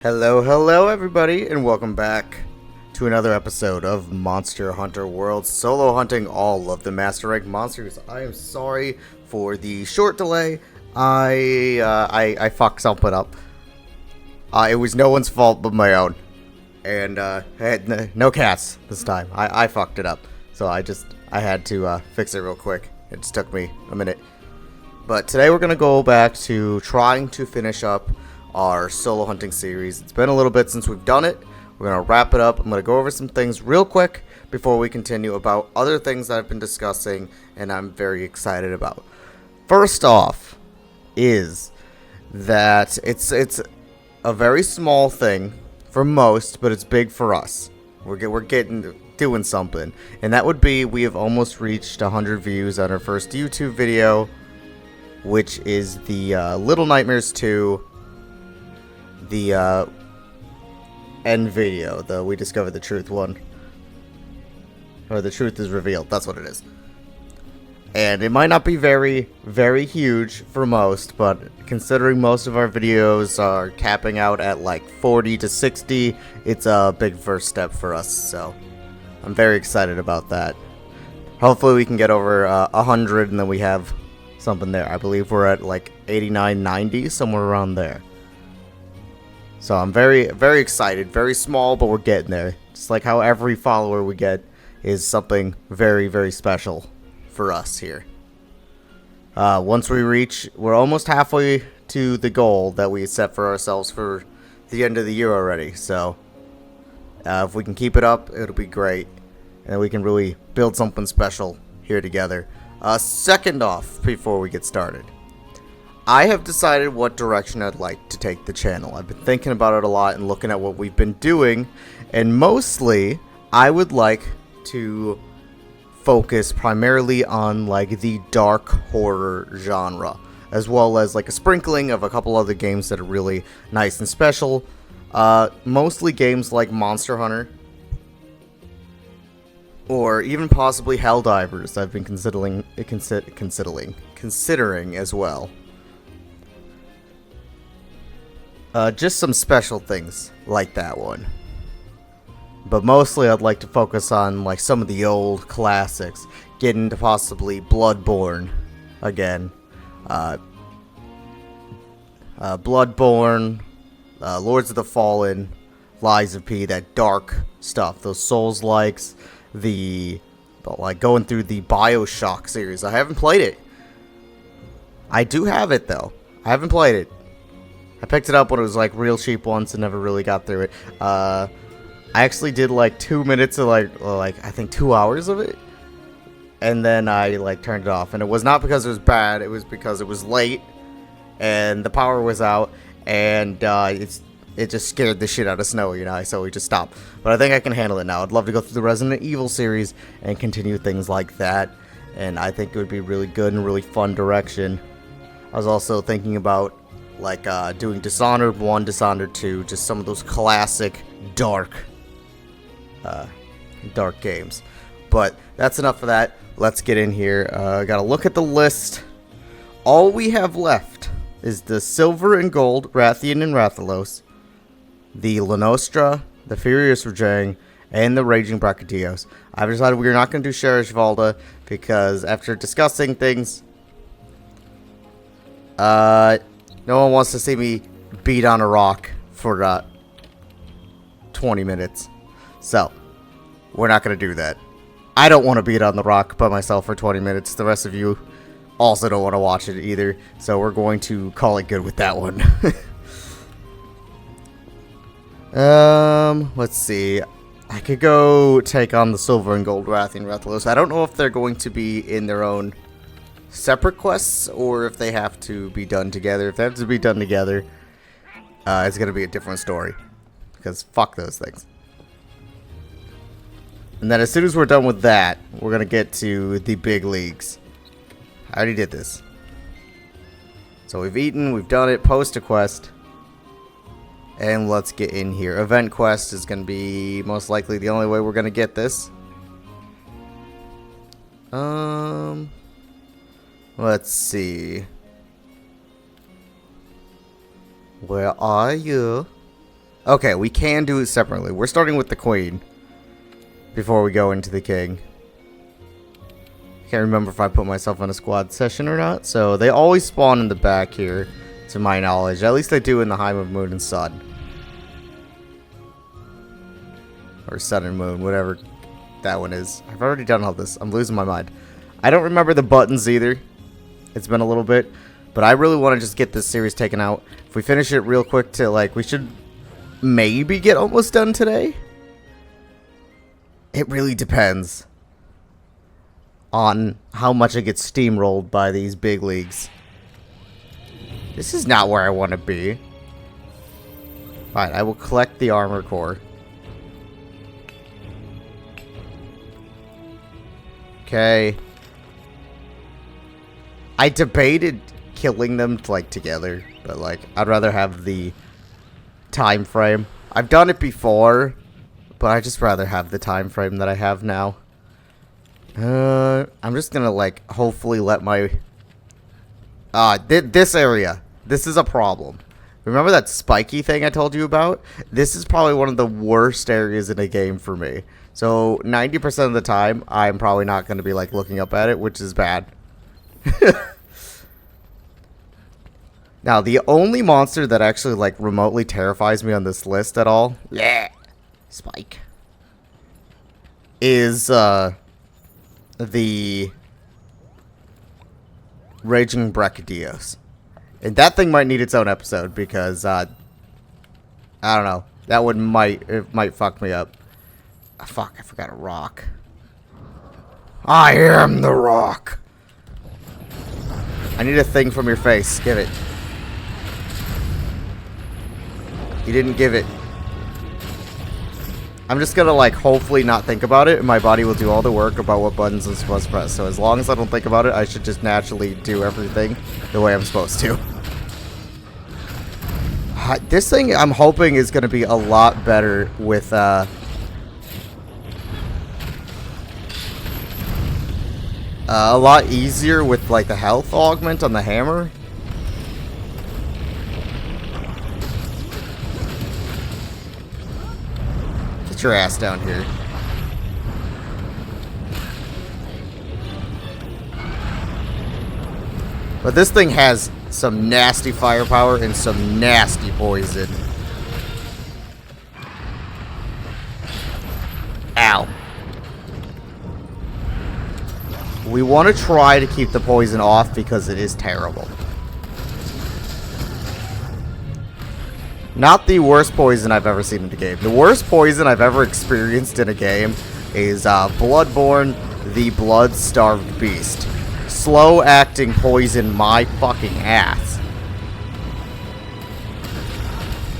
Hello everybody, and welcome back to another episode of Monster Hunter World, solo hunting all of the Master Rank monsters. I am sorry for the short delay. I fucked something up. It was no one's fault but my own, and I had no cats this time. I fucked it up, so I had to fix it real quick. It just took me a minute, but today we're gonna go back to trying to finish up our solo hunting series. It's been a little bit since we've done it. We're going to wrap it up. I'm going to go over some things real quick before we continue about other things that I've been discussing and I'm very excited about. First off is that it's a very small thing for most, but it's big for us. We're doing something, and that would be we have almost reached 100 views on our first YouTube video, which is the Little Nightmares 2 the end video, the We Discovered the Truth one. Or The Truth is Revealed, that's what it is. And it might not be very, very huge for most, but considering most of our videos are capping out at like 40 to 60, it's a big first step for us, so I'm very excited about that. Hopefully we can get over 100 and then we have something there. I believe we're at like 89, 90, somewhere around there. So I'm very, very excited. Very small, but we're getting there. Just like how every follower we get is something very, very special for us here. Once we we're almost halfway to the goal that we set for ourselves for the end of the year already. So if we can keep it up, it'll be great. And we can really build something special here together. Second off, before we get started, I have decided what direction I'd like to take the channel. I've been thinking about it a lot and looking at what we've been doing, and mostly I would like to focus primarily on like the dark horror genre, as well as like a sprinkling of a couple other games that are really nice and special. Mostly games like Monster Hunter, or even possibly Helldivers. I've been considering as well. Just some special things like that one. But mostly I'd like to focus on like some of the old classics. Get into possibly Bloodborne again. Bloodborne, Lords of the Fallen, Lies of P, that dark stuff. Those Souls-likes, like going through the BioShock series. I haven't played it. I do have it though. I haven't played it. I picked it up when it was like real cheap once and never really got through it. I actually did like 2 minutes of like I think 2 hours of it, and then I like turned it off. And it was not because it was bad; it was because it was late and the power was out, and it just scared the shit out of Snow, you know. So we just stopped. But I think I can handle it now. I'd love to go through the Resident Evil series and continue things like that, and I think it would be really good and really fun direction. I was also thinking about like doing Dishonored 1, Dishonored 2, just some of those classic dark games. But that's enough of that. Let's get in here. Gotta look at the list. All we have left is the Silver and Gold, Rathian and Rathalos, the La Nostra, the Furious Rajang, and the Raging Brachydios. I've decided we're not going to do Cherish Valda because after discussing things, no one wants to see me beat on a rock for 20 minutes. So, we're not going to do that. I don't want to beat on the rock by myself for 20 minutes. The rest of you also don't want to watch it either. So, we're going to call it good with that one. Let's see. I could go take on the Silver and Gold Rathian Rathalos. I don't know if they're going to be in their own separate quests or if they have to be done together. If they have to be done together, it's gonna be a different story, because fuck those things. And then as soon as we're done with that, we're gonna get to the big leagues. I already did this, so we've eaten, we've done it. Post a quest, and let's get in here. Event quest is gonna be most likely the only way we're gonna get this. Let's see. Where are you? Okay, we can do it separately. We're starting with the queen before we go into the king. Can't remember if I put myself on a squad session or not. So they always spawn in the back here, to my knowledge. At least they do in the Hive of Moon and Sun. Or Sun and Moon, whatever that one is. I've already done all this. I'm losing my mind. I don't remember the buttons either. It's been a little bit. But I really want to just get this series taken out. If we finish it real quick to, like, we should maybe get almost done today. It really depends on how much it gets steamrolled by these big leagues. This is not where I want to be. Fine, I will collect the armor core. Okay. I debated killing them like together, but like I'd rather have the time frame. I've done it before, but I just rather have the time frame that I have now. I'm just gonna like hopefully let my this area. This is a problem. Remember that spiky thing I told you about? This is probably one of the worst areas in a game for me. So 90% of the time, I'm probably not going to be like looking up at it, which is bad. Now, the only monster that actually like remotely terrifies me on this list at all, Spike, is the Raging Brachydios. And that thing might need its own episode because I don't know. That one might fuck me up. Fuck, I forgot a rock. I am the rock. I need a thing from your face. Give it. You didn't give it. I'm just gonna like hopefully not think about it, and my body will do all the work about what buttons I'm supposed to press. So as long as I don't think about it, I should just naturally do everything the way I'm supposed to. This thing I'm hoping is gonna be a lot better with a lot easier with like the health augment on the hammer. Get your ass down here. But this thing has some nasty firepower and some nasty poison. Ow. We want to try to keep the poison off because it is terrible. Not the worst poison I've ever seen in the game. The worst poison I've ever experienced in a game is Bloodborne, the Blood-Starved Beast. Slow acting poison my fucking ass.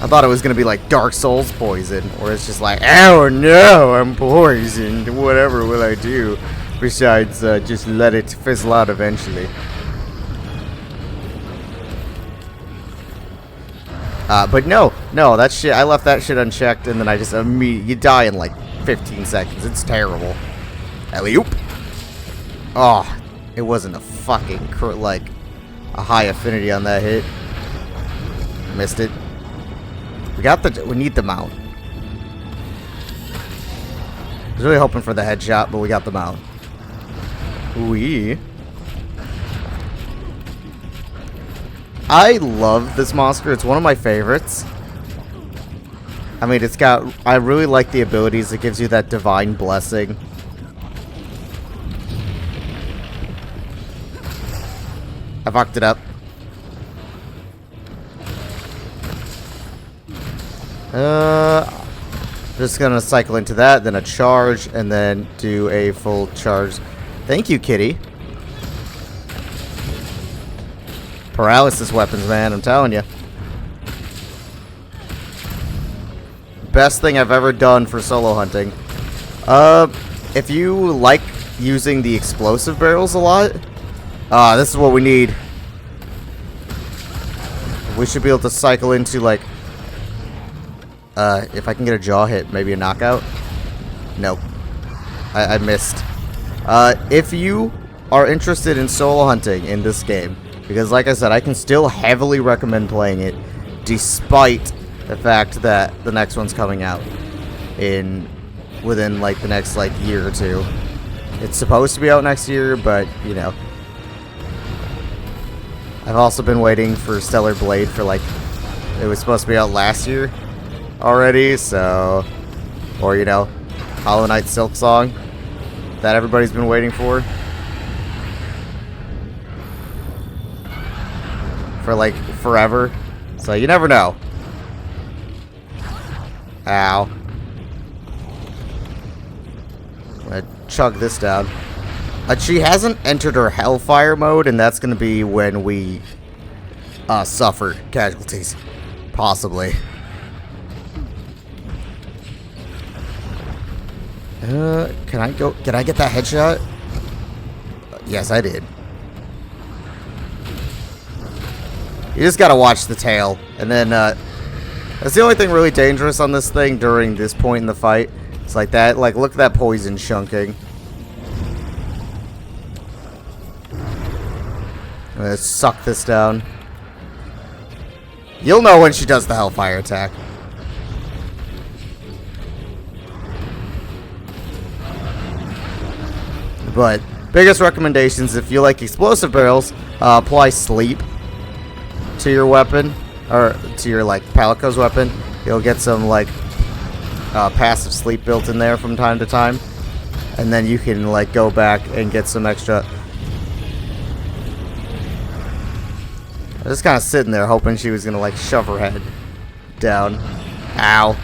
I thought it was gonna be like Dark Souls poison, where it's just like, oh no, I'm poisoned. Whatever will I do besides just let it fizzle out eventually? But no, that shit, I left that shit unchecked, and then I just you die in like 15 seconds. It's terrible. Alley-oop. Oh, it wasn't a fucking, like, a high affinity on that hit. Missed it. We need the mount. I was really hoping for the headshot, but we got the mount. I love this monster. It's one of my favorites. I mean, I really like the abilities. It gives you that divine blessing. I fucked it up. Just gonna cycle into that, then a charge, and then do a full charge. Thank you, kitty. Paralysis weapons, man, I'm telling you. Best thing I've ever done for solo hunting. If you like using the explosive barrels a lot, this is what we need. We should be able to cycle into, like, if I can get a jaw hit, maybe a knockout. Nope. I missed. If you are interested in solo hunting in this game, because like I said, I can still heavily recommend playing it, despite the fact that the next one's coming out within like the next like year or two. It's supposed to be out next year, but you know, I've also been waiting for Stellar Blade for like, it was supposed to be out last year already, so, or you know, Hollow Knight Silksong that everybody's been waiting for like forever. So you never know. Ow. I'm gonna chug this down. She hasn't entered her Hellfire mode, and that's gonna be when we suffer casualties. Possibly. Can I go? Can I get that headshot? Yes, I did. You just gotta watch the tail, and then that's the only thing really dangerous on this thing during this point in the fight. It's like that. Like, look at that poison chunking. I'm gonna suck this down. You'll know when she does the Hellfire attack. But biggest recommendations, if you like explosive barrels, apply sleep to your weapon, or to your like Palico's weapon. You'll get some like passive sleep built in there from time to time, and then you can like go back and get some extra. I was just kind of sitting there hoping she was gonna like shove her head down. Ow.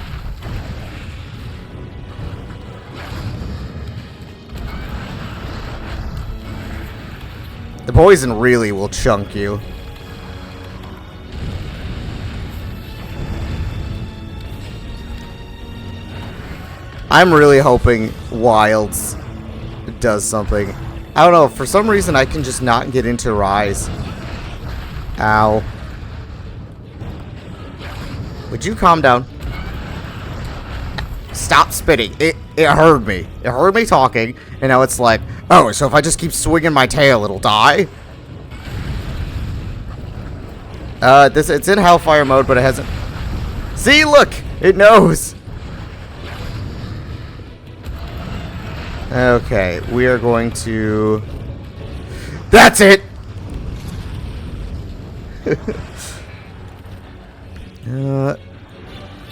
The poison really will chunk you. I'm really hoping Wilds does something. I don't know, for some reason I can just not get into Rise. Ow. Would you calm down? Stop spitting. It heard me. It heard me talking, and now it's like, oh, so if I just keep swinging my tail, it'll die? It's in Hellfire mode, but it hasn't... See, look! It knows! Okay, we are going to... That's it! We're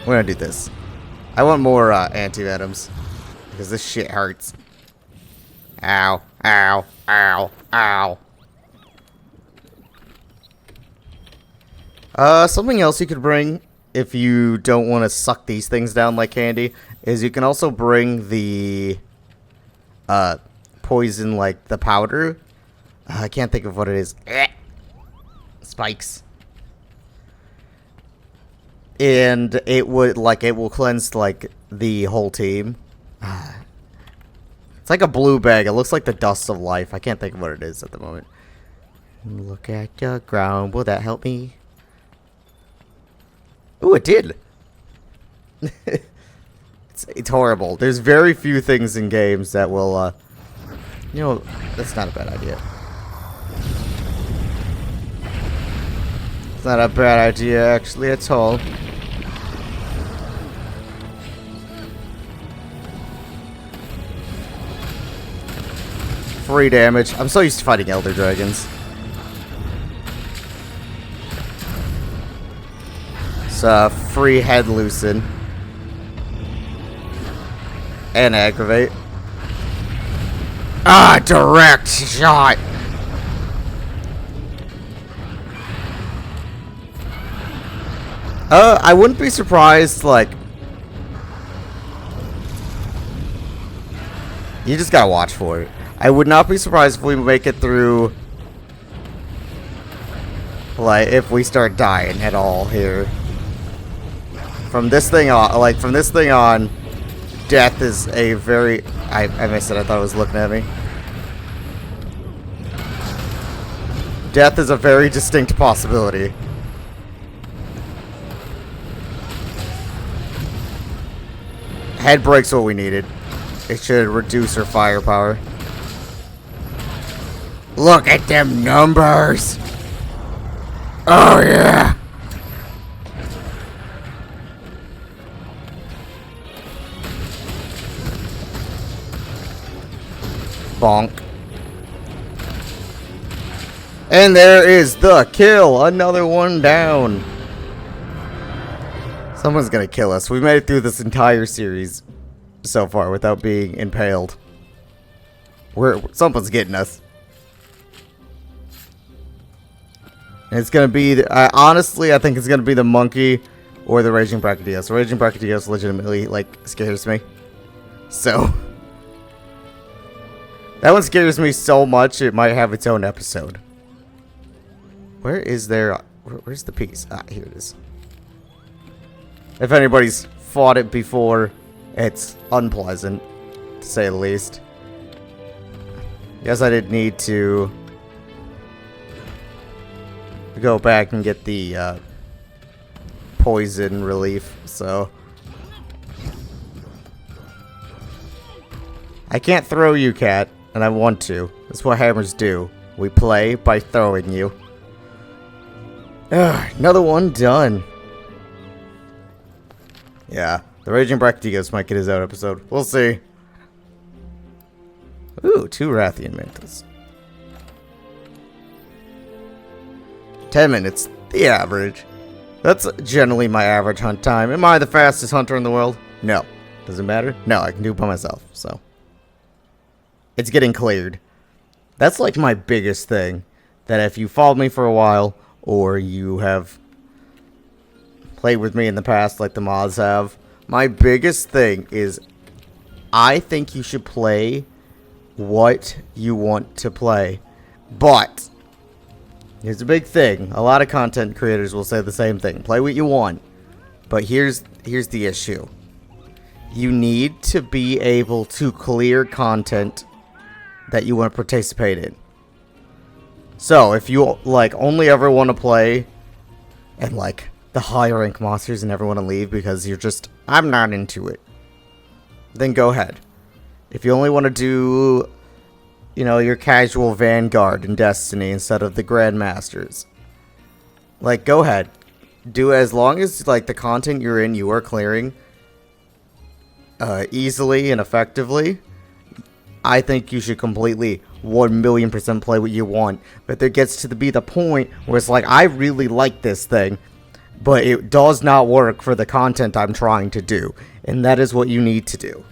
gonna do this. I want more anti-venoms, because this shit hurts. Ow, ow, ow, ow. Something else you could bring, if you don't want to suck these things down like candy, is you can also bring the poison, like the powder. I can't think of what it is. Spikes. And it would, like, it will cleanse, like, the whole team. It's like a blue bag. It looks like the dust of life. I can't think of what it is at the moment. Look at the ground. Will that help me? Ooh, it did. It's horrible. There's very few things in games that will, you know, that's not a bad idea. It's not a bad idea, actually, at all. Free damage. I'm so used to fighting Elder Dragons. It's free head loosen. And aggravate. Ah, direct shot! I wouldn't be surprised, like... You just gotta watch for it. I would not be surprised if we make it through... Like, if we start dying at all here. From this thing on, like, from this thing on, death is a very... I missed it, I thought it was looking at me. Death is a very distinct possibility. Head break's what we needed. It should reduce her firepower. Look at them numbers! Oh yeah! Bonk. And there is the kill. Another one down. Someone's gonna kill us. We made it through this entire series so far without being impaled. Someone's getting us. And it's gonna be, honestly, I think it's gonna be the monkey or the Raging Brachydios. The Raging Brachydios legitimately, like, scares me. So, that one scares me so much it might have its own episode. Where is there, where's the piece? Ah, here it is. If anybody's fought it before, it's unpleasant, to say the least. Guess I didn't need to go back and get the poison relief, so I can't throw you, cat, and I want to. That's what hammers do. We play by throwing you. Another one done. Yeah, the Raging Brachydios might get his own episode. We'll see. Ooh, 2 Rathian Mantles. 10 minutes, the average. That's generally my average hunt time. Am I the fastest hunter in the world? No. Does it matter? No, I can do it by myself, so. It's getting cleared. That's like my biggest thing. That if you followed me for a while, or you have played with me in the past like the mods have, my biggest thing is I think you should play what you want to play. But here's a big thing. A lot of content creators will say the same thing. Play what you want. But here's the issue. You need to be able to clear content that you want to participate in. So, if you like only ever want to play and like the higher rank monsters and never want to leave because you're just, I'm not into it, then go ahead. If you only want to do, you know, your casual Vanguard in Destiny instead of the Grandmasters, like, go ahead. Do it as long as, like, the content you're in, you are clearing easily and effectively. I think you should completely 1,000,000% play what you want. But there gets to be the point where it's like, I really like this thing, but it does not work for the content I'm trying to do. And that is what you need to do.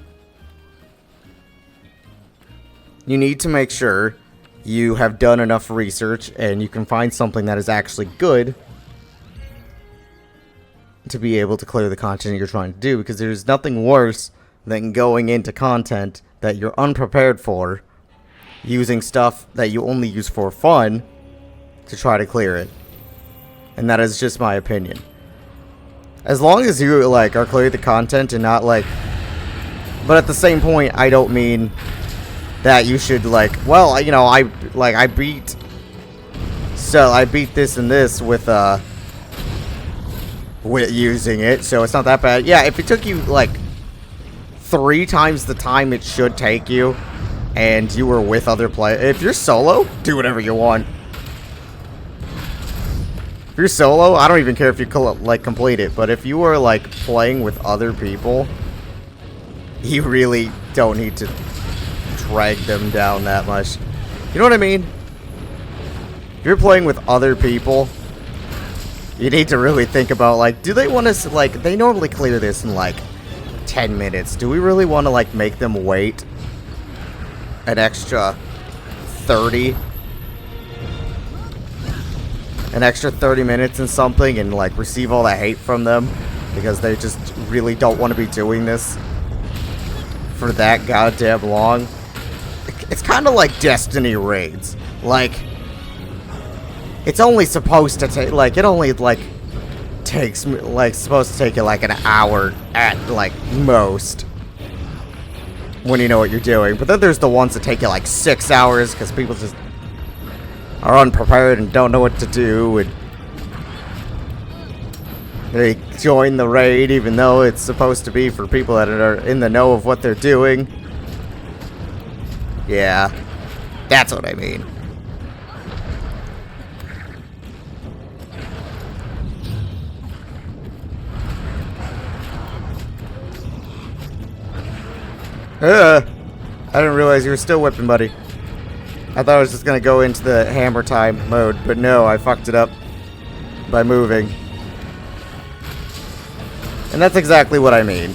You need to make sure you have done enough research and you can find something that is actually good to be able to clear the content you're trying to do, because there's nothing worse than going into content that you're unprepared for, using stuff that you only use for fun to try to clear it. And that is just my opinion. As long as you, like, are clearing the content and not, like... But at the same point, I don't mean that you should, like, well, you know, I beat this and this with using it, so it's not that bad. Yeah, if it took you, like, 3 times the time it should take you, and you were with other players, if you're solo, do whatever you want. If you're solo, I don't even care if you, like, complete it, but if you are, like, playing with other people, you really don't need to drag them down that much. You know what I mean? If you're playing with other people, you need to really think about, like, do they want us, like, they normally clear this in, like, 10 minutes. Do we really want to, like, make them wait an extra 30 minutes and something and, like, receive all the hate from them because they just really don't want to be doing this for that goddamn long? It's kind of like Destiny raids. Like, it's only supposed to take, like, it only, like, takes, like, supposed to take you, like, an hour at, like, most when you know what you're doing. But then there's the ones that take you, like, 6 hours because people just are unprepared and don't know what to do, and they join the raid even though it's supposed to be for people that are in the know of what they're doing. Yeah, that's what I mean. I didn't realize you were still whipping, buddy. I thought I was just gonna go into the hammer time mode, but no, I fucked it up by moving. And that's exactly what I mean.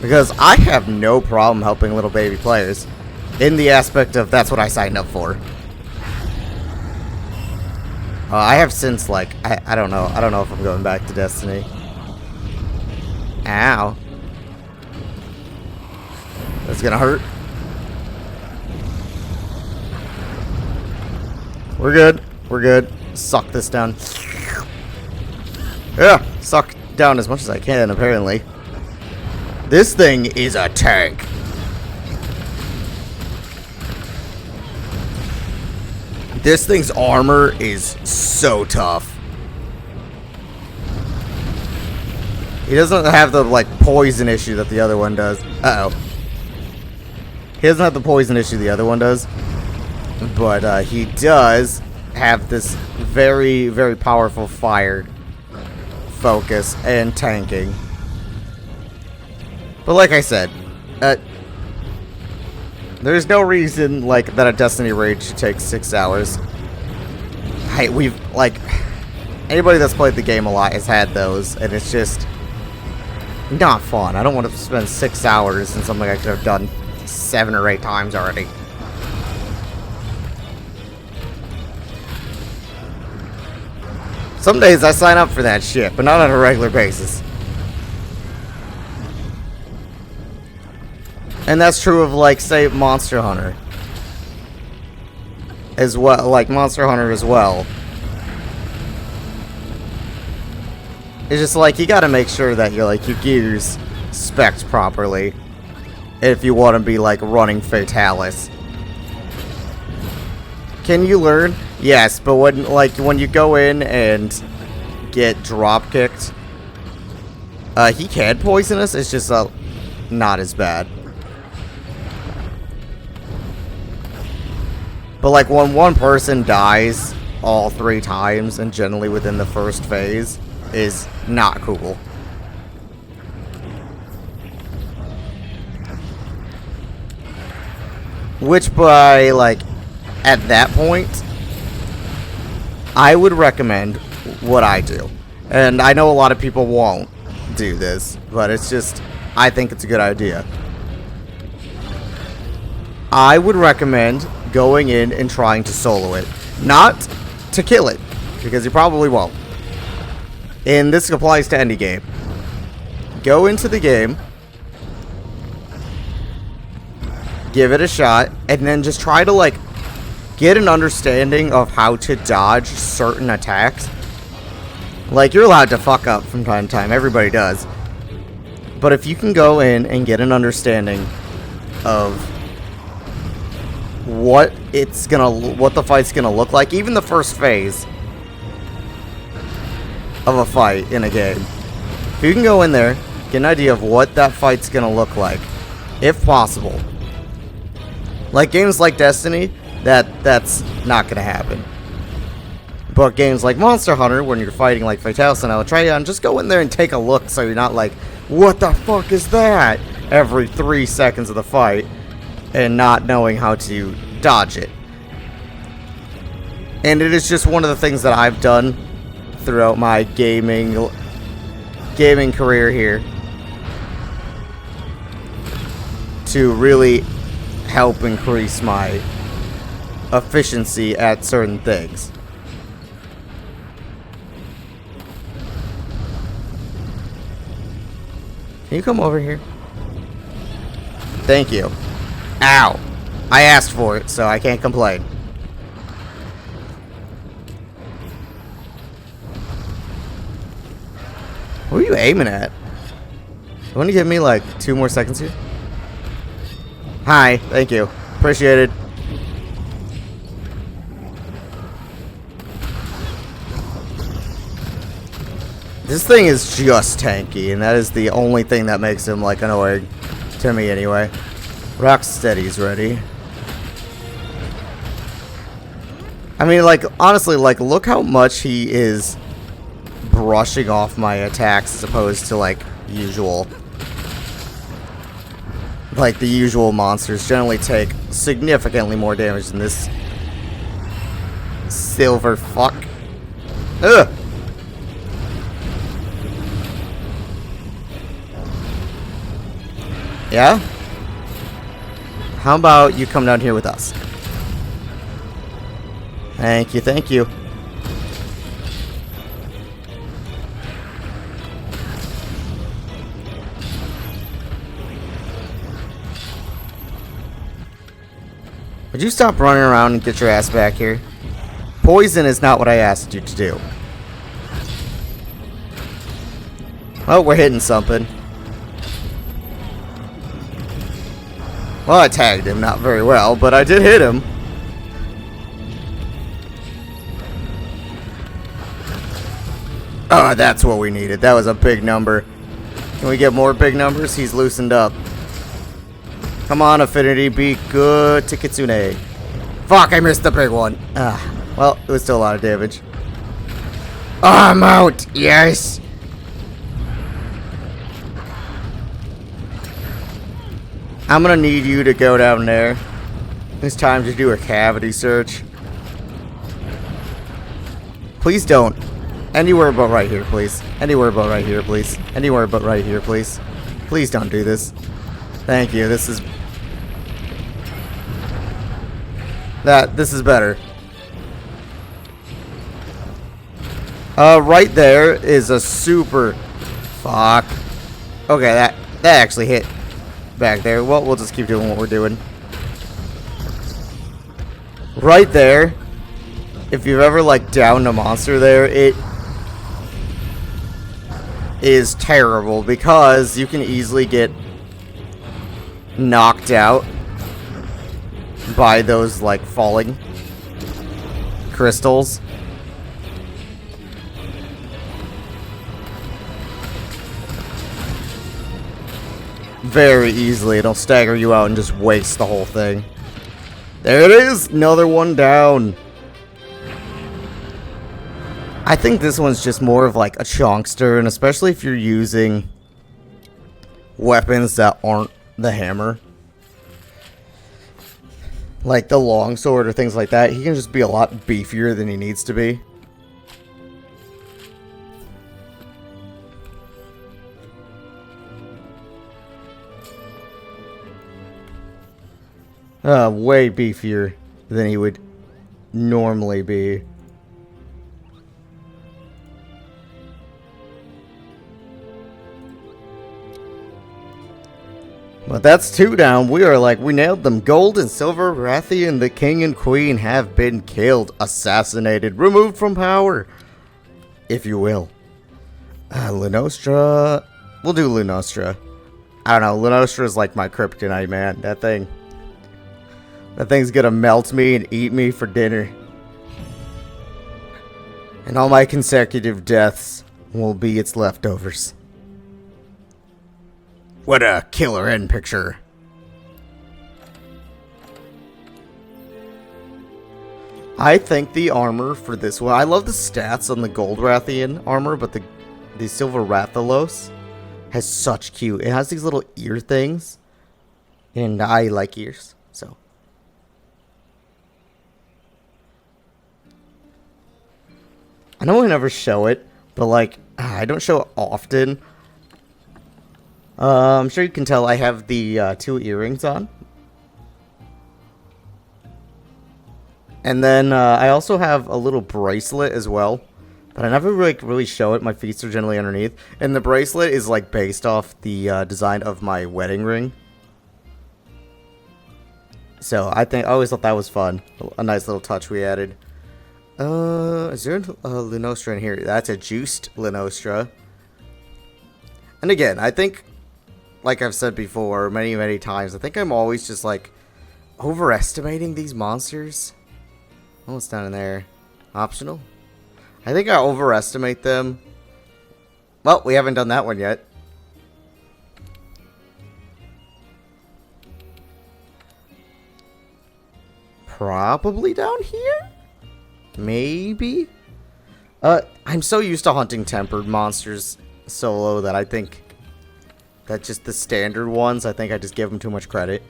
Because I have no problem helping little baby players in the aspect of that's what I signed up for. I have since, like, I don't know. I don't know if I'm going back to Destiny. Ow. That's gonna hurt. We're good. We're good. Suck this down. Yeah, suck down as much as I can, apparently. This thing is a tank. This thing's armor is so tough. He doesn't have the, like, poison issue that the other one does. Uh-oh. He doesn't have the poison issue the other one does. But he does have this very, very powerful fire focus and tanking. But like I said, there's no reason like that a Destiny raid should take 6 hours. We've like anybody that's played the game a lot has had those, and it's just not fun. I don't want to spend 6 hours in something I could have done 7 or 8 times already. Some days I sign up for that shit, but not on a regular basis. And that's true of, like, say, Monster Hunter. As well, like, Monster Hunter as well. It's just like, you gotta make sure that you're, like, your gear's spec'd properly. If you want to be, like, running Fatalis. Can you learn? Yes, but when you go in and get drop kicked, he can poison us. It's just not as bad. But like when one person dies all 3 times, and generally within the first phase, is not cool. Which by like at that point, I would recommend what I do. And I know a lot of people won't do this, but it's just, I think it's a good idea. I would recommend going in and trying to solo it. Not to kill it, because you probably won't. And this applies to any game. Go into the game, give it a shot, and then just try to like get an understanding of how to dodge certain attacks. Like, you're allowed to fuck up from time to time. Everybody does. But if you can go in and get an understanding of what the fight's gonna look like, even the first phase of a fight in a game. If you can go in there, get an idea of what that fight's gonna look like, if possible. Like games like Destiny, that's not gonna happen. But games like Monster Hunter, when you're fighting like Fatalis and Alatreon, just go in there and take a look so you're not like, what the fuck is that? Every 3 seconds of the fight, and not knowing how to dodge it. And it is just one of the things that I've done throughout my gaming career here to really help increase my efficiency at certain things. Can you come over here? Thank you. Ow. I asked for it, so I can't complain. What are you aiming at? You want to give me like 2 more seconds here? Hi, thank you. Appreciate it. This thing is just tanky, and that is the only thing that makes him like annoying to me anyway. Rocksteady's ready. I mean, like, honestly, like, look how much he is brushing off my attacks as opposed to, like, usual. like the usual monsters generally take significantly more damage than this silver fuck. Ugh! Yeah? How about you come down here with us? Thank you, thank you. Would you stop running around and get your ass back here? Poison is not what I asked you to do. Oh, we're hitting something. Well, I tagged him not very well, but I did hit him. Oh, that's what we needed. That was a big number. Can we get more big numbers? He's loosened up. Come on, Affinity, be good to Kitsune. Fuck, I missed the big one. Well, it was still a lot of damage. Oh, I'm out. Yes. I'm gonna need you to go down there. It's time to do a cavity search. Please don't. Anywhere but right here, please. Anywhere but right here, please. Anywhere but right here, please. Please don't do this. Thank you. This is better. Right there is a super fuck. Okay, that actually hit back there. Well, we'll just keep doing what we're doing. Right there. If you've ever like downed a monster there, it is terrible because you can easily get knocked out by those like falling crystals. Very easily. It'll stagger you out and just waste the whole thing. There it is! Another one down. I think this one's just more of like a chunkster, and especially if you're using weapons that aren't the hammer. Like the longsword or things like that, he can just be a lot beefier than he needs to be. Way beefier than he would normally be. But that's two down. We nailed them. Gold and Silver Rathian, the king and queen, have been killed, assassinated, removed from power, if you will. Lunostra. We'll do Lunostra. I don't know. Lunostra is like my kryptonite, man. That thing's gonna melt me and eat me for dinner. And all my consecutive deaths will be its leftovers. What a killer end picture. I think the armor for this one, I love the stats on the Gold Rathian armor, but the Silver Rathalos has such cute. It has these little ear things, and I like ears, so. I know I never show it, but like, I don't show it often. I'm sure you can tell I have the 2 earrings on. And then I also have a little bracelet as well. But I never really show it. My feet are generally underneath. And the bracelet is like based off the design of my wedding ring. So I always thought that was fun. A nice little touch we added. Is there a Lunostra in here? That's a juiced Lunostra. And again, I think, like I've said before many, many times, I think I'm always just like overestimating these monsters. Oh, what's down in there? Optional? I think I overestimate them. Well, we haven't done that one yet. Probably down here? Maybe? I'm so used to hunting tempered monsters solo that I think That's just the standard ones. I think I just give them too much credit.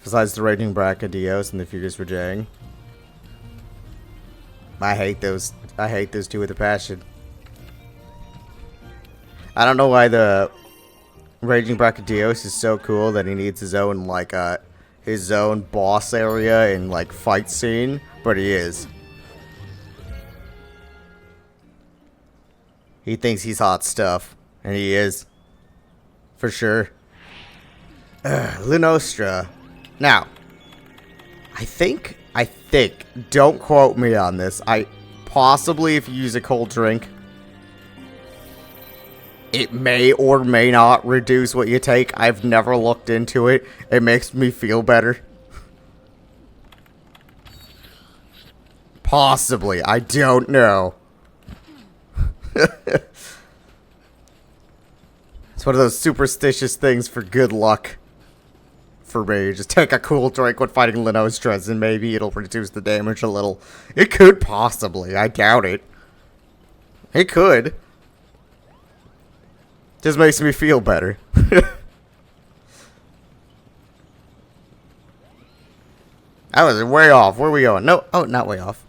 Besides the Raging Brachydios and the Furious Rajang. I hate those. I hate those two with a passion. I don't know why the Raging Brachydios is so cool that he needs his own, like, his own boss area and, like, fight scene, but he is. He thinks he's hot stuff, and he is. For sure. Lunostra. Now, I think, don't quote me on this, possibly if you use a cold drink, it may or may not reduce what you take. I've never looked into it. It makes me feel better. Possibly. I don't know. It's one of those superstitious things for good luck. For me, just take a cool drink when fighting Lunostra and maybe it'll reduce the damage a little. It could possibly. I doubt it. It could. Just makes me feel better. I was way off. Where are we going? No. Oh, not way off.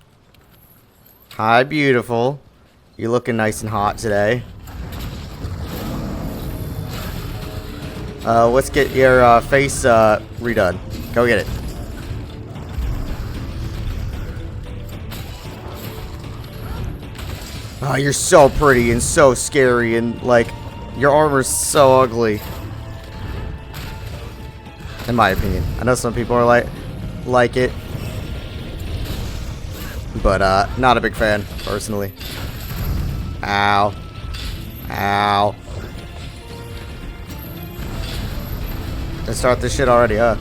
Hi, beautiful. You looking nice and hot today. Let's get your face redone. Go get it. Oh, you're so pretty and so scary and, like, your armor's so ugly. In my opinion. I know some people are like it. But, not a big fan, personally. Ow. Ow. Let's start this shit already, huh?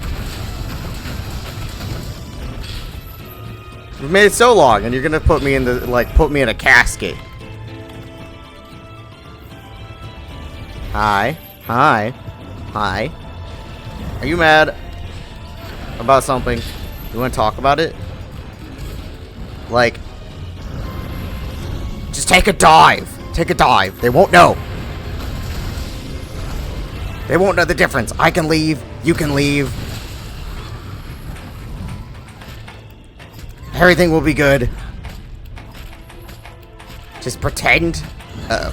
We've made it so long, and you're gonna put me in the, put me in a casket. Hi. Hi. Hi. Are you mad about something? You wanna talk about it? Like, just take a dive. Take a dive. They won't know. They won't know the difference. I can leave. You can leave. Everything will be good. Just pretend. Uh-oh.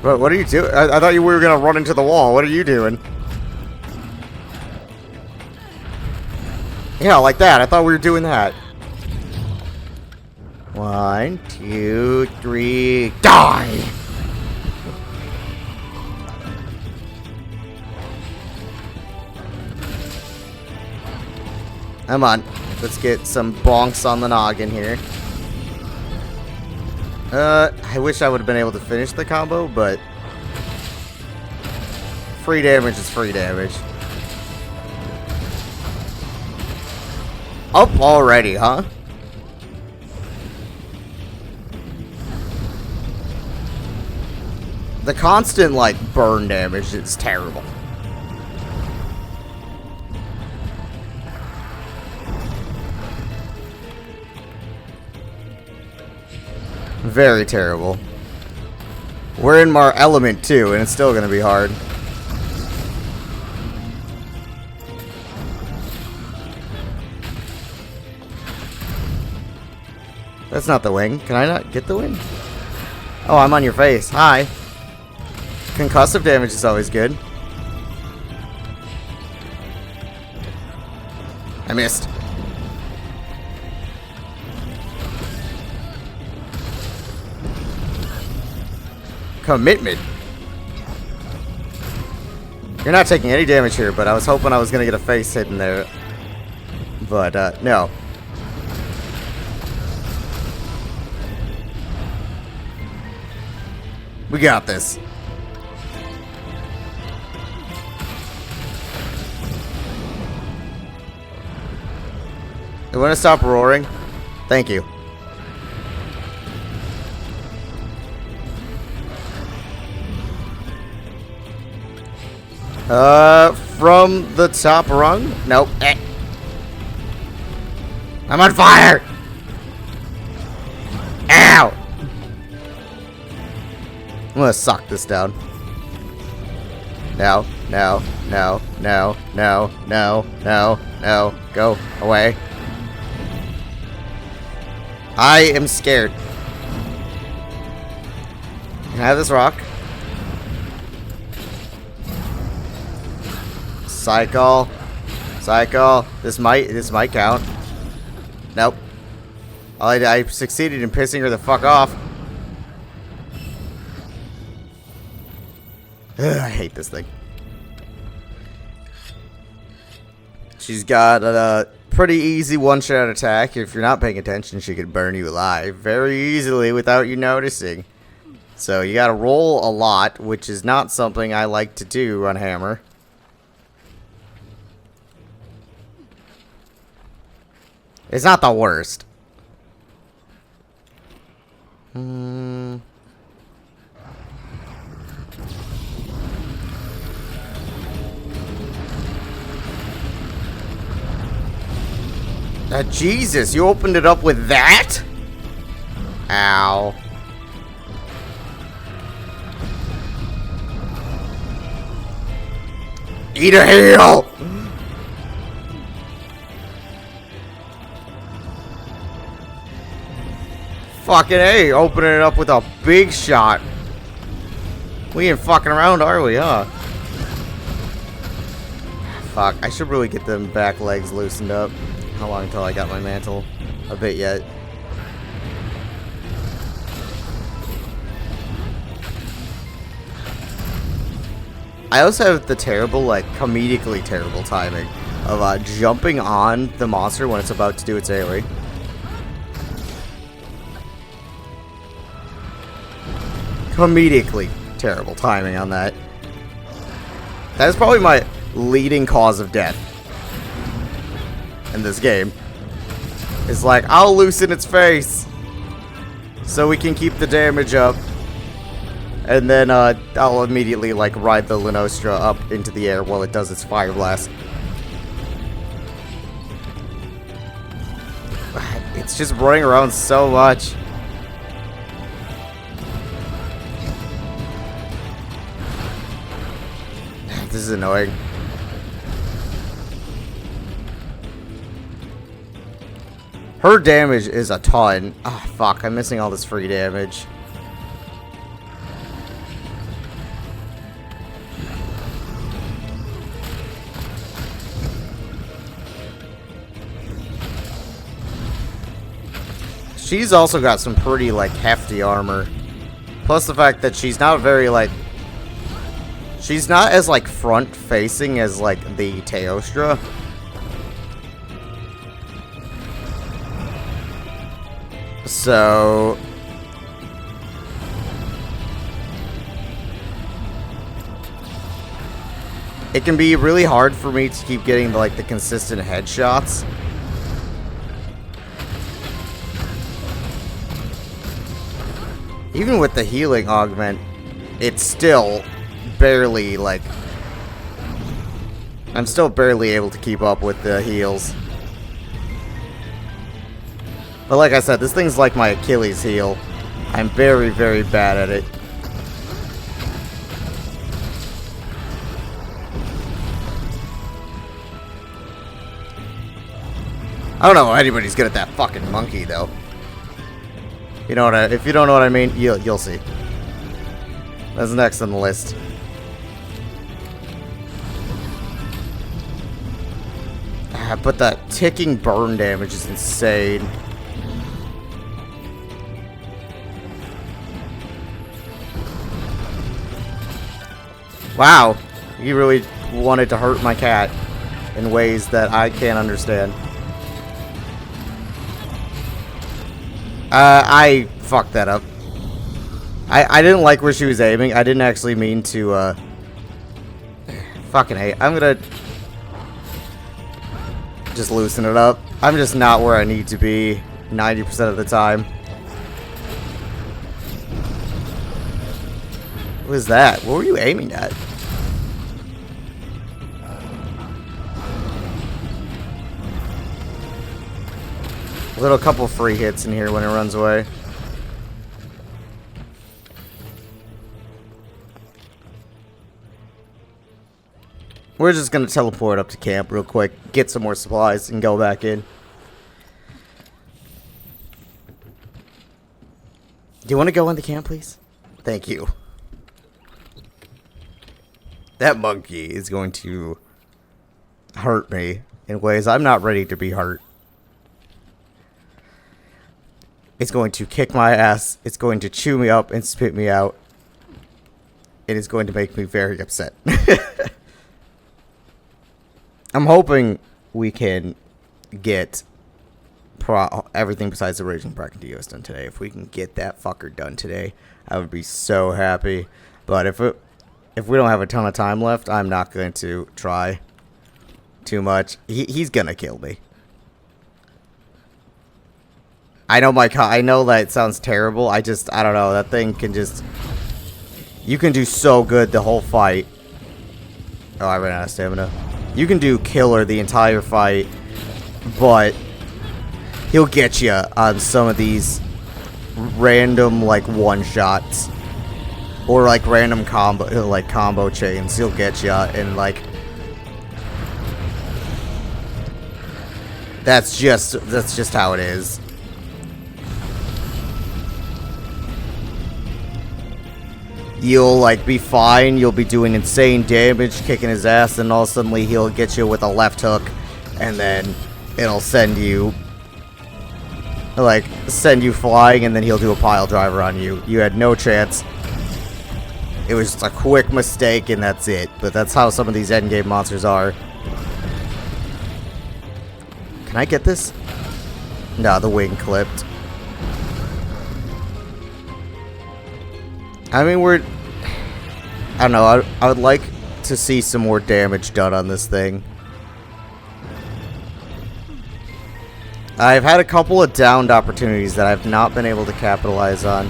What are you doing? I thought we were going to run into the wall. What are you doing? Yeah, like that. I thought we were doing that. 1, 2, 3, die! Come on. Let's get some bonks on the noggin here. I wish I would have been able to finish the combo, but free damage is free damage. Up already, huh? The constant, like, burn damage is terrible. Very terrible. We're in our element, too, and it's still gonna be hard. That's not the wing. Can I not get the wing? Oh, I'm on your face. Hi. Concussive damage is always good. I missed. Commitment. You're not taking any damage here, but I was hoping I was going to get a face hit in there. But, no. We got this. You want to stop roaring? Thank you. From the top rung? Nope. I'm on fire! Ow! gonna suck this down. No, no, no, no, no, no, no, no. Go away. I am scared. Can I have this rock? Cycle. Cycle. This might count. Nope. I succeeded in pissing her the fuck off. Ugh, I hate this thing. She's got a pretty easy one-shot attack. If you're not paying attention, she could burn you alive very easily without you noticing. So you gotta roll a lot, which is not something I like to do on Hammer. It's not the worst. Jesus, you opened it up with that? Ow. Eat a heel! Fucking A, opening it up with a big shot. We ain't fucking around, are we, huh? Fuck, I should really get them back legs loosened up. How long until I got my mantle? A bit yet. I also have the terrible, like, comedically terrible timing of jumping on the monster when it's about to do its AoE. Comedically terrible timing on that. That is probably my leading cause of death in this game. It's like, I'll loosen its face so we can keep the damage up. And then I'll immediately like ride the Lenostra up into the air while it does its fire blast. It's just running around so much. This is annoying. Her damage is a ton. Ah, oh, fuck, I'm missing all this free damage. She's also got some pretty, like, hefty armor. Plus the fact that she's not very, like... She's not as, like, front-facing as, like, the Teostra. So... it can be really hard for me to keep getting, like, the consistent headshots. Even with the healing augment, it's still barely, like... I'm still barely able to keep up with the heals. But like I said, this thing's like my Achilles heel. I'm very, very bad at it. I don't know if anybody's good at that fucking monkey, though. You know what if you don't know what I mean, you'll see. That's next on the list. But the ticking burn damage is insane. Wow, you really wanted to hurt my cat in ways that I can't understand. I fucked that up. I didn't like where she was aiming. I didn't actually mean to, fucking hate. I'm gonna just loosen it up. I'm just not where I need to be 90% of the time. What was that? What were you aiming at? Little couple free hits in here when it runs away. We're just gonna teleport up to camp real quick, get some more supplies, and go back in. Do you want to go in the camp, please? Thank you. That monkey is going to hurt me in ways I'm not ready to be hurt. It's going to kick my ass. It's going to chew me up and spit me out. It is going to make me very upset. I'm hoping we can get everything besides the Raging Brachydios done today. If we can get that fucker done today, I would be so happy. But if we don't have a ton of time left, I'm not going to try too much. He's gonna kill me. I know I know that sounds terrible. I don't know. That thing can just... You can do so good the whole fight. Oh, I ran out of stamina. You can do killer the entire fight, but he'll get you on some of these random, like, one-shots. Or, like, random combo chains. He'll get you, and, like... That's just how it is. You'll, like, be fine, you'll be doing insane damage, kicking his ass, and all of a sudden he'll get you with a left hook, and then it'll send you flying, and then he'll do a pile driver on you. You had no chance. It was just a quick mistake, and that's it. But that's how some of these endgame monsters are. Can I get this? No, the wing clipped. I mean, I don't know, I would like to see some more damage done on this thing. I've had a couple of downed opportunities that I've not been able to capitalize on.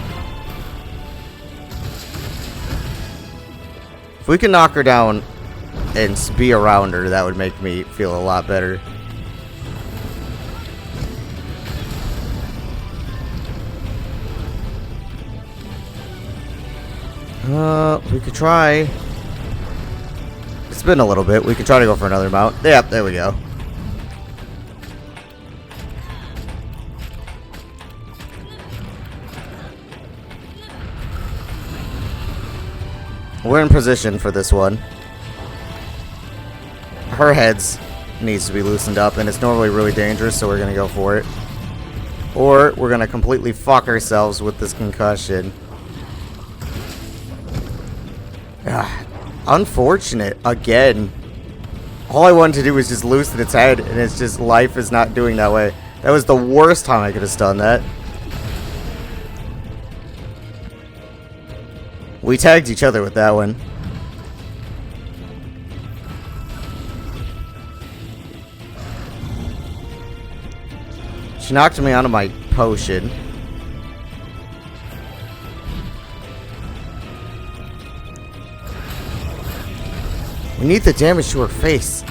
If we can knock her down and be around her, that would make me feel a lot better. We could try. It's been a little bit. We could try to go for another mount. Yep, there we go. We're in position for this one. Her heads needs to be loosened up, and it's normally really dangerous, so we're gonna go for it. Or we're gonna completely fuck ourselves with this concussion. Unfortunate. Again. All I wanted to do was just loosen its head, and it's just life is not doing that way. That was the worst time I could have done that. We tagged each other with that one. She knocked me out of my potion. We need the damage to her face.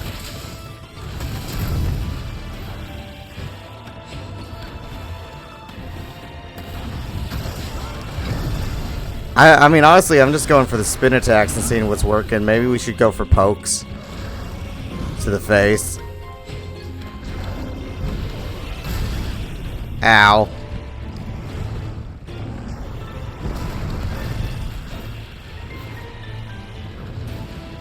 I mean, honestly, I'm just going for the spin attacks and seeing what's working. Maybe we should go for pokes to the face. Ow.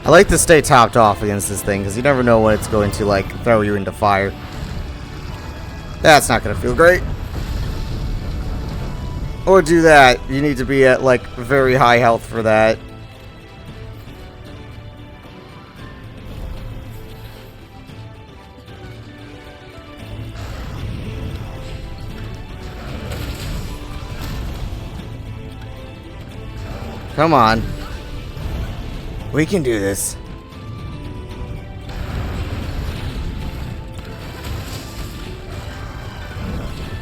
I like to stay topped off against this thing, because you never know when it's going to, like, throw you into fire. That's not going to feel great. Or do that. You need to be at, like, very high health for that. Come on. We can do this.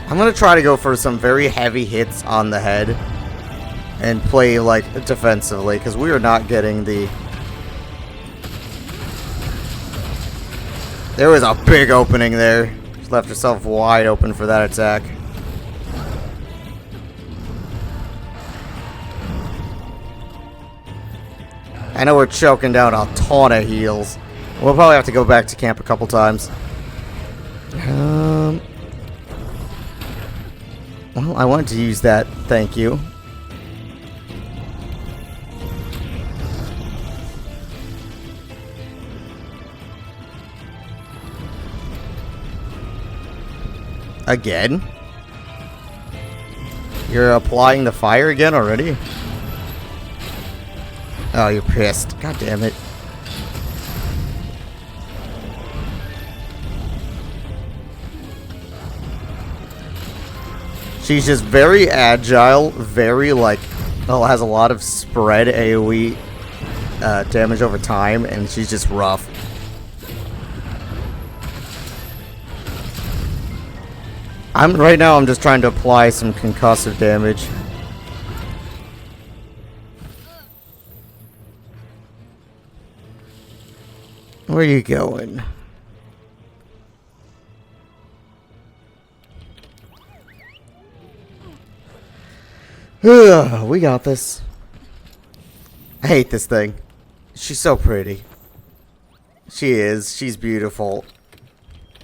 I'm gonna try to go for some very heavy hits on the head and play, like, defensively, because we are not getting the... There was a big opening there. She left herself wide open for that attack. I know we're choking down a ton of heals, We'll probably have to go back to camp a couple times. Well, I wanted to use that. Thank you. Again? You're applying the fire again already? Oh, you're pissed. God damn it. She's just very agile, very like, has a lot of spread AoE damage over time, and she's just rough. Right now I'm just trying to apply some concussive damage. Where are you going? We got this. I hate this thing. She's so pretty. She is. She's beautiful.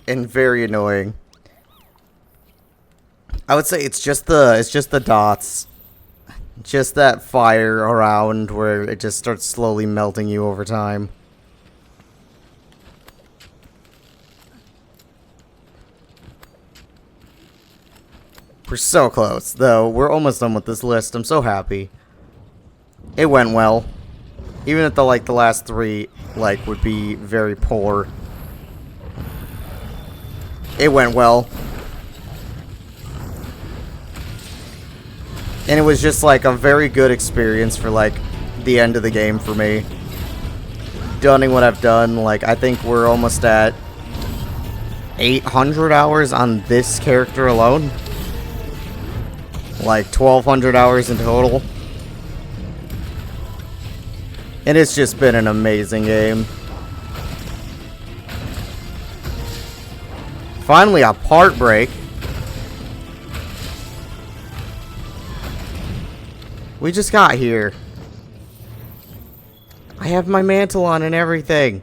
And very annoying. I would say it's just the dots. Just that fire around where it just starts slowly melting you over time. We're so close, though. We're almost done with this list. I'm so happy. It went well. Even if the last three would be very poor. It went well. And it was just a very good experience for the end of the game for me. Doing what I've done, I think we're almost at 800 hours on this character alone. 1,200 hours in total. And it's just been an amazing game. Finally, a part break. We just got here. I have my mantle on and everything.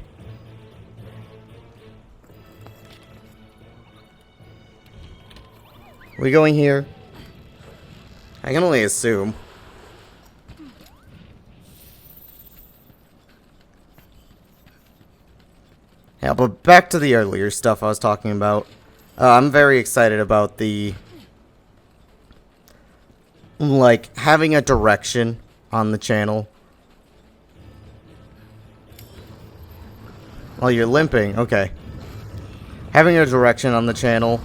We going here? I can only assume. Yeah, but back to the earlier stuff I was talking about. I'm very excited about the having a direction on the channel. Oh, you're limping. Okay. Having a direction on the channel.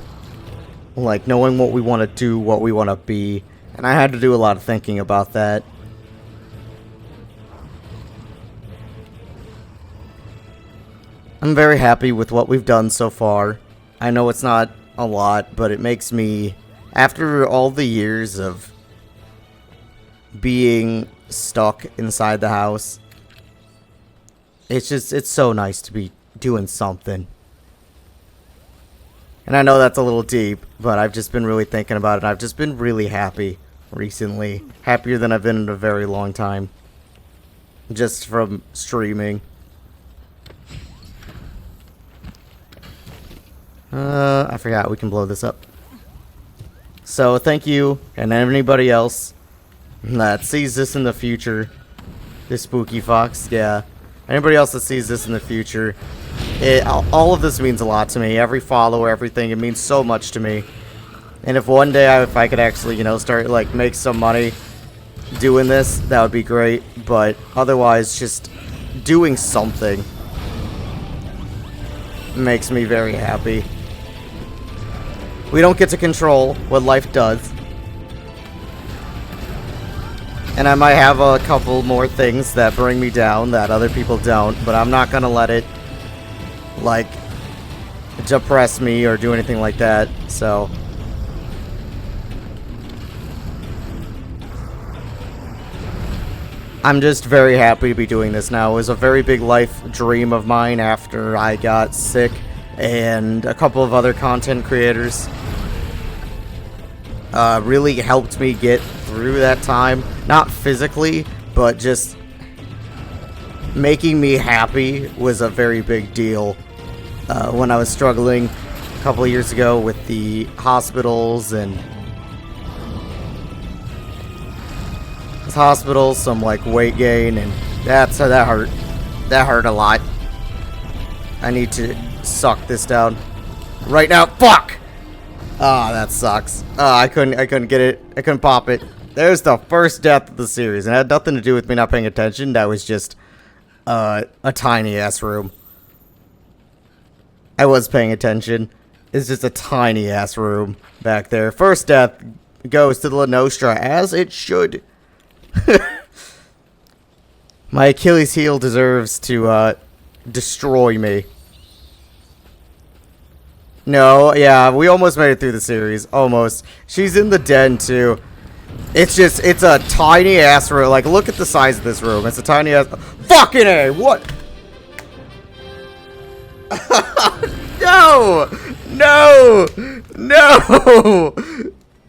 Knowing what we want to do, what we want to be. And I had to do a lot of thinking about that. I'm very happy with what we've done so far. I know it's not a lot, but it makes me, after all the years of being stuck inside the house, it's so nice to be doing something. And I know that's a little deep, but I've just been really thinking about it. I've just been really happy recently. Happier than I've been in a very long time. Just from streaming. I forgot we can blow this up. So thank you, and anybody else that sees this in the future. This spooky fox, yeah. Anybody else that sees this in the future. All of this means a lot to me. Every follower, everything, it means so much to me. And if one day if I could actually, start make some money doing this, that would be great. But otherwise, just doing something makes me very happy. We don't get to control what life does. And I might have a couple more things that bring me down that other people don't, but I'm not gonna let it depress me or do anything like that. So I'm just very happy to be doing this now. It was a very big life dream of mine after I got sick, and a couple of other content creators really helped me get through that time. Not physically, but just making me happy was a very big deal when I was struggling a couple of years ago with the hospitals and some like weight gain, and that hurt. That hurt a lot. I need to suck this down right now. Fuck! Ah, that sucks. I couldn't get it. I couldn't pop it. There's the first death of the series, and it had nothing to do with me not paying attention. That was just a tiny ass room. I was paying attention. It's just a tiny ass room back there. First death goes to the La Nostra, as it should. My Achilles heel deserves to destroy me. No, yeah, we almost made it through the series. Almost. She's in the den too. It's a tiny ass room. Like, look at the size of this room. It's a tiny ass. Fucking A! What? No! No! No!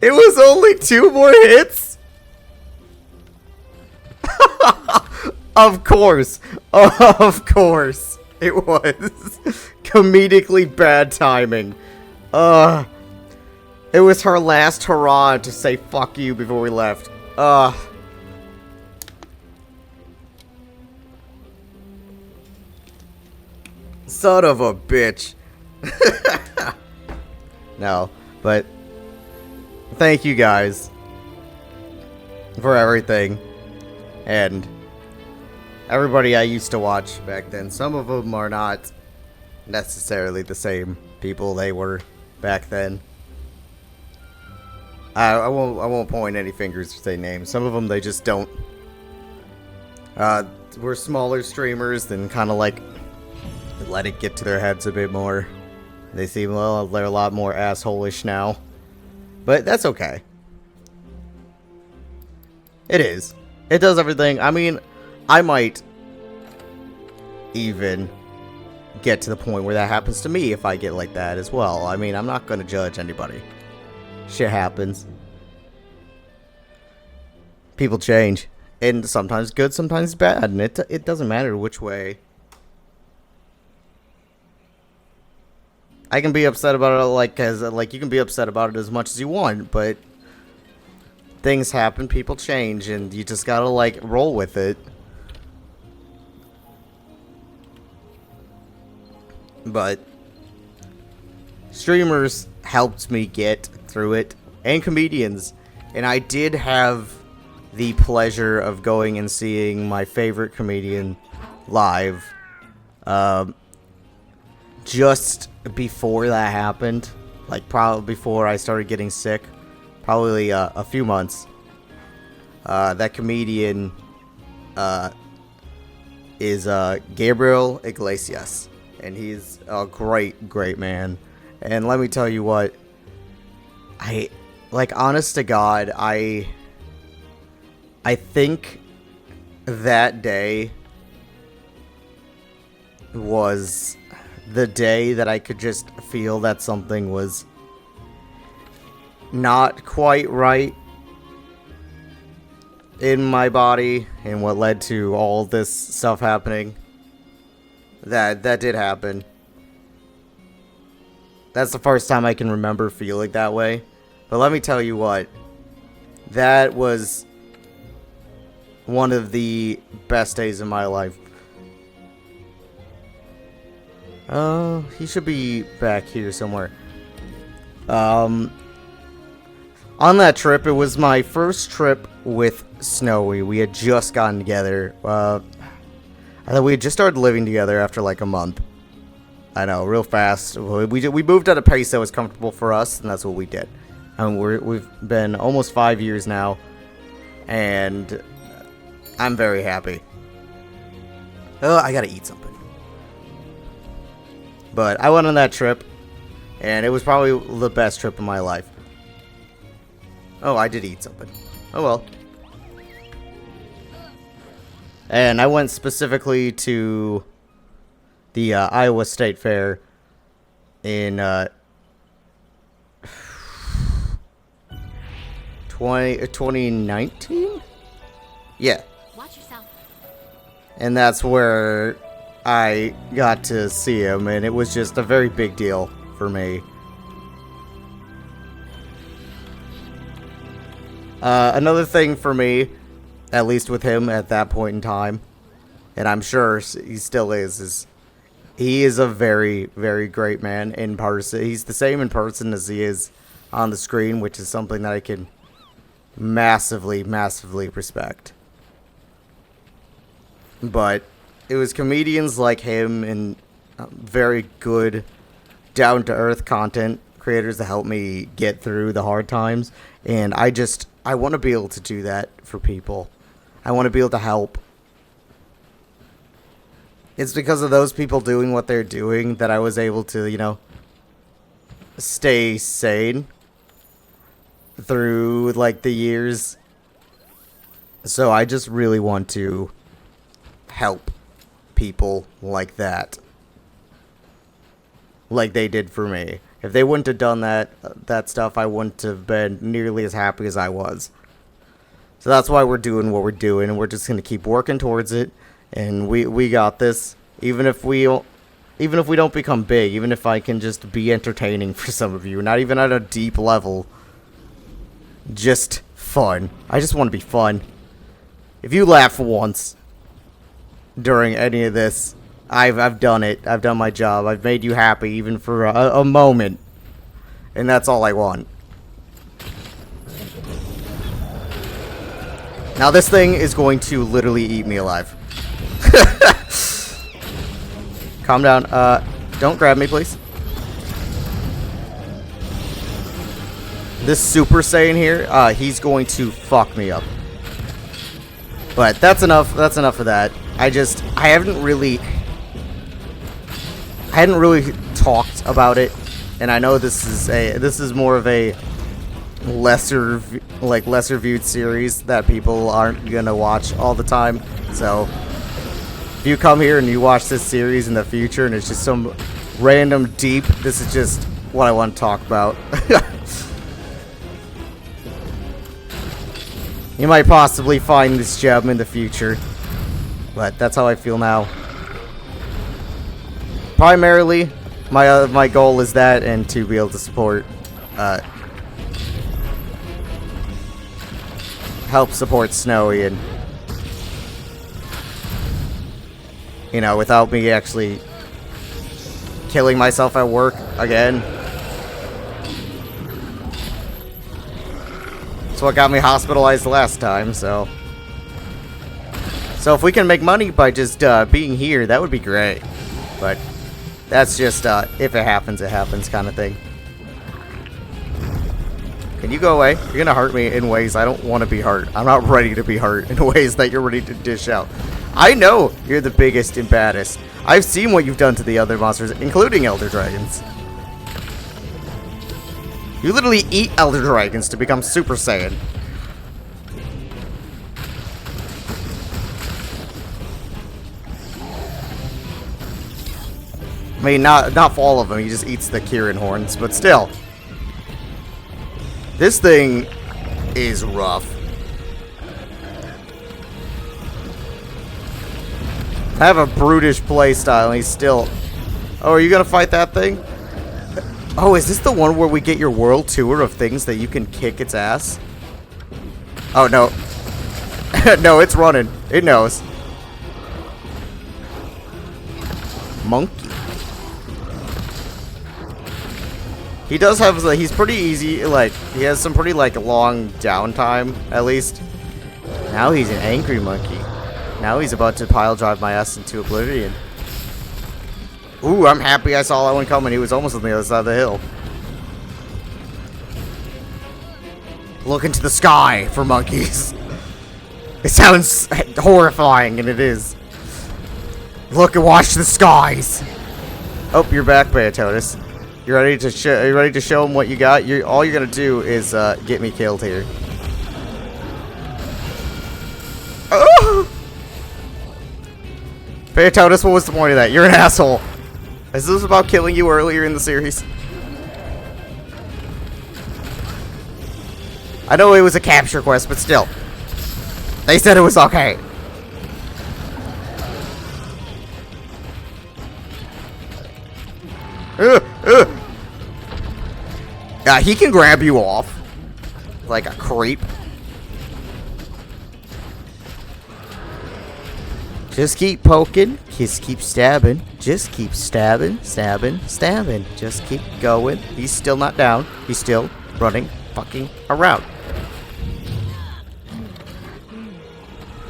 It was only 2 more hits? Of course. Of course. It was. Comedically bad timing. It was her last hurrah to say fuck you before we left. Son of a bitch. No, but thank you guys for everything. And everybody I used to watch back then. Some of them are not necessarily the same people they were back then. I won't point any fingers or say names. Some of them, they just don't. We're smaller streamers than kind of like let it get to their heads a bit more. They seem, well, they're a lot more asshole-ish now. But that's okay. It is. It does everything. I mean, I might even get to the point where that happens to me if I get like that as well. I mean, I'm not going to judge anybody. Shit happens. People change. And sometimes good, sometimes bad. And it doesn't matter which way. I can be upset about it, like you can be upset about it as much as you want, but things happen, people change, and you just gotta, like, roll with it. But streamers helped me get through it, and comedians, and I did have the pleasure of going and seeing my favorite comedian live, just before that happened, like probably before I started getting sick, probably a few months. That comedian is Gabriel Iglesias, and he's a great man. And let me tell you what, honest to God, I think that day was the day that I could just feel that something was not quite right in my body, and what led to all this stuff happening. That did happen. That's the first time I can remember feeling that way. But let me tell you what, that was one of the best days of my life. Oh, he should be back here somewhere. On that trip, it was my first trip with Snowy. We had just gotten together. I thought we had just started living together after like a month. I know, real fast. We moved at a pace that was comfortable for us, and that's what we did. And we've been almost 5 years now, and I'm very happy. Oh, I gotta eat something. But I went on that trip, and it was probably the best trip of my life. Oh, I did eat something. Oh well. And I went specifically to the Iowa State Fair in 2019? Yeah. Watch yourself. And that's where I got to see him, and it was just a very big deal for me. Another thing for me, at least with him at that point in time, and I'm sure he still is he is a very, very great man in person. He's the same in person as he is on the screen, which is something that I can massively, massively respect. But it was comedians like him and very good, down-to-earth content creators that helped me get through the hard times. And I want to be able to do that for people. I want to be able to help. It's because of those people doing what they're doing that I was able to, stay sane through, like, the years. So I just really want to help people like that. Like they did for me. If they wouldn't have done that stuff, I wouldn't have been nearly as happy as I was. So that's why we're doing what we're doing, and we're just going to keep working towards it. And we got this. Even if we don't become big, even if I can just be entertaining for some of you, not even at a deep level, just fun. I just want to be fun. If you laugh once during any of this, I've done it. I've done my job. I've made you happy, even for a moment, and that's all I want. Now this thing is going to literally eat me alive. Calm down. Don't grab me, please. This Super Saiyan here, he's going to fuck me up. But that's enough. That's enough of that. I hadn't really talked about it, and I know this is more of a lesser viewed series that people aren't gonna watch all the time. So if you come here and you watch this series in the future and it's just some random deep, this is just what I want to talk about. You might possibly find this gem in the future, but that's how I feel now. Primarily, my goal is that, and to be able to support, help support Snowy, and without me actually killing myself at work again. That's what got me hospitalized last time, so if we can make money by just being here, that would be great. But that's just if it happens kind of thing. Can you go away? You're gonna hurt me in ways I don't want to be hurt. I'm not ready to be hurt in ways that you're ready to dish out. I know you're the biggest and baddest. I've seen what you've done to the other monsters, including Elder Dragons. You literally eat Elder Dragons to become Super Saiyan. I mean, not for all of them. He just eats the Kirin horns, but still. This thing is rough. I have a brutish playstyle, and he's still... Oh, are you gonna fight that thing? Oh, is this the one where we get your world tour of things that you can kick its ass? Oh, no. No, it's running. It knows. Monkey. He does have, he's pretty easy, like, he has some pretty, like, long downtime, at least. Now he's an angry monkey. Now he's about to pile drive my ass into oblivion. Ooh, I'm happy I saw that one coming. He was almost on the other side of the hill. Look into the sky for monkeys. It sounds horrifying, and it is. Look and watch the skies. Oh, you're back, Beatotus. You ready to show him what you got? All you're gonna do is get me killed here. Oh! Beatotus, what was the point of that? You're an asshole. Is this about killing you earlier in the series? I know it was a capture quest, but still. They said it was okay. He can grab you off like a creep. Just keep poking. Just keep stabbing. Just keep stabbing, stabbing, stabbing. Just keep going. He's still not down. He's still running fucking around.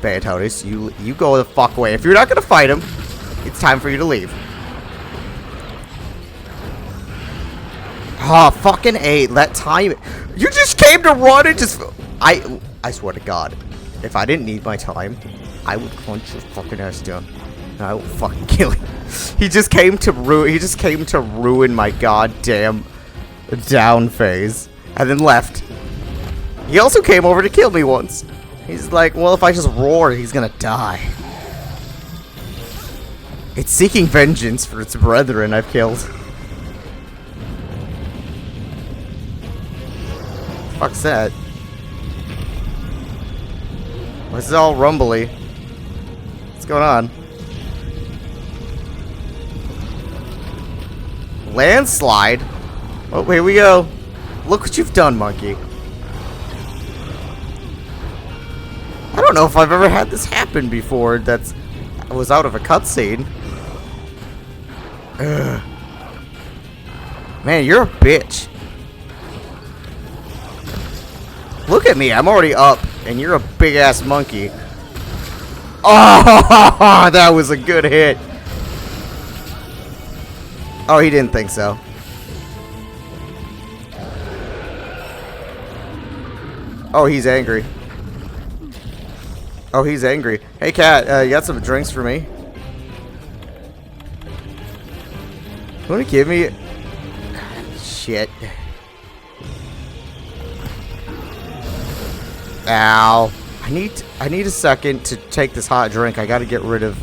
Bantonis, you go the fuck away. If you're not gonna fight him, it's time for you to leave. Oh, fucking A. Let time. You just came to run and just. I swear to God, if I didn't need my time, I would punch your fucking ass down. And I will fucking kill you. He just came to ruin my goddamn down phase. And then left. He also came over to kill me once. He's like, well, if I just roar, he's gonna die. It's seeking vengeance for its brethren I've killed. Fuck's that? This is all rumbly. What's going on? Landslide? Oh, here we go. Look what you've done, monkey. I don't know if I've ever had this happen before. I was out of a cutscene. Man, you're a bitch. Look at me, I'm already up, and you're a big-ass monkey. Oh, that was a good hit. Oh, he didn't think so. Oh, he's angry. Oh, he's angry. Hey, cat, you got some drinks for me? You want to give me... Shit. Ow. I need a second to take this hot drink. I gotta get rid of...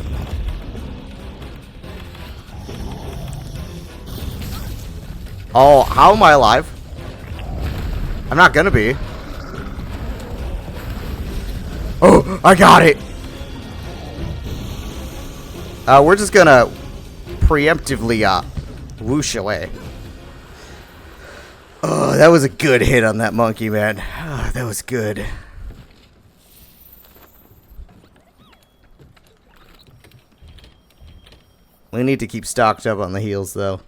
Oh, how am I alive? I'm not gonna be. Oh, I got it! We're just gonna preemptively, whoosh away. Oh, that was a good hit on that monkey, man. Oh, that was good. We need to keep stocked up on the heals, though.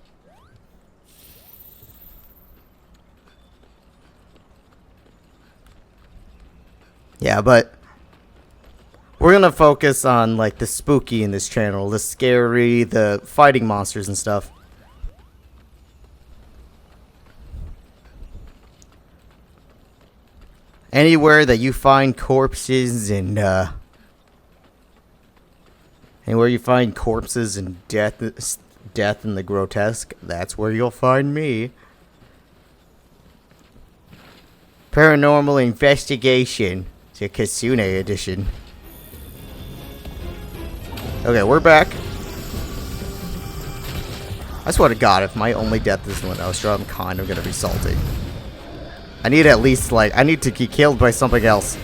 Yeah, but we're gonna focus on, like, the spooky in this channel, the scary, the fighting monsters and stuff. Anywhere that you find corpses and, anywhere you find corpses and death and the grotesque, that's where you'll find me. Paranormal Investigation. The Kitsune edition. Okay, we're back. I swear to God, if my only death is when Nostra, I'm kind of gonna be salty. I need at least, like, I need to get killed by something else.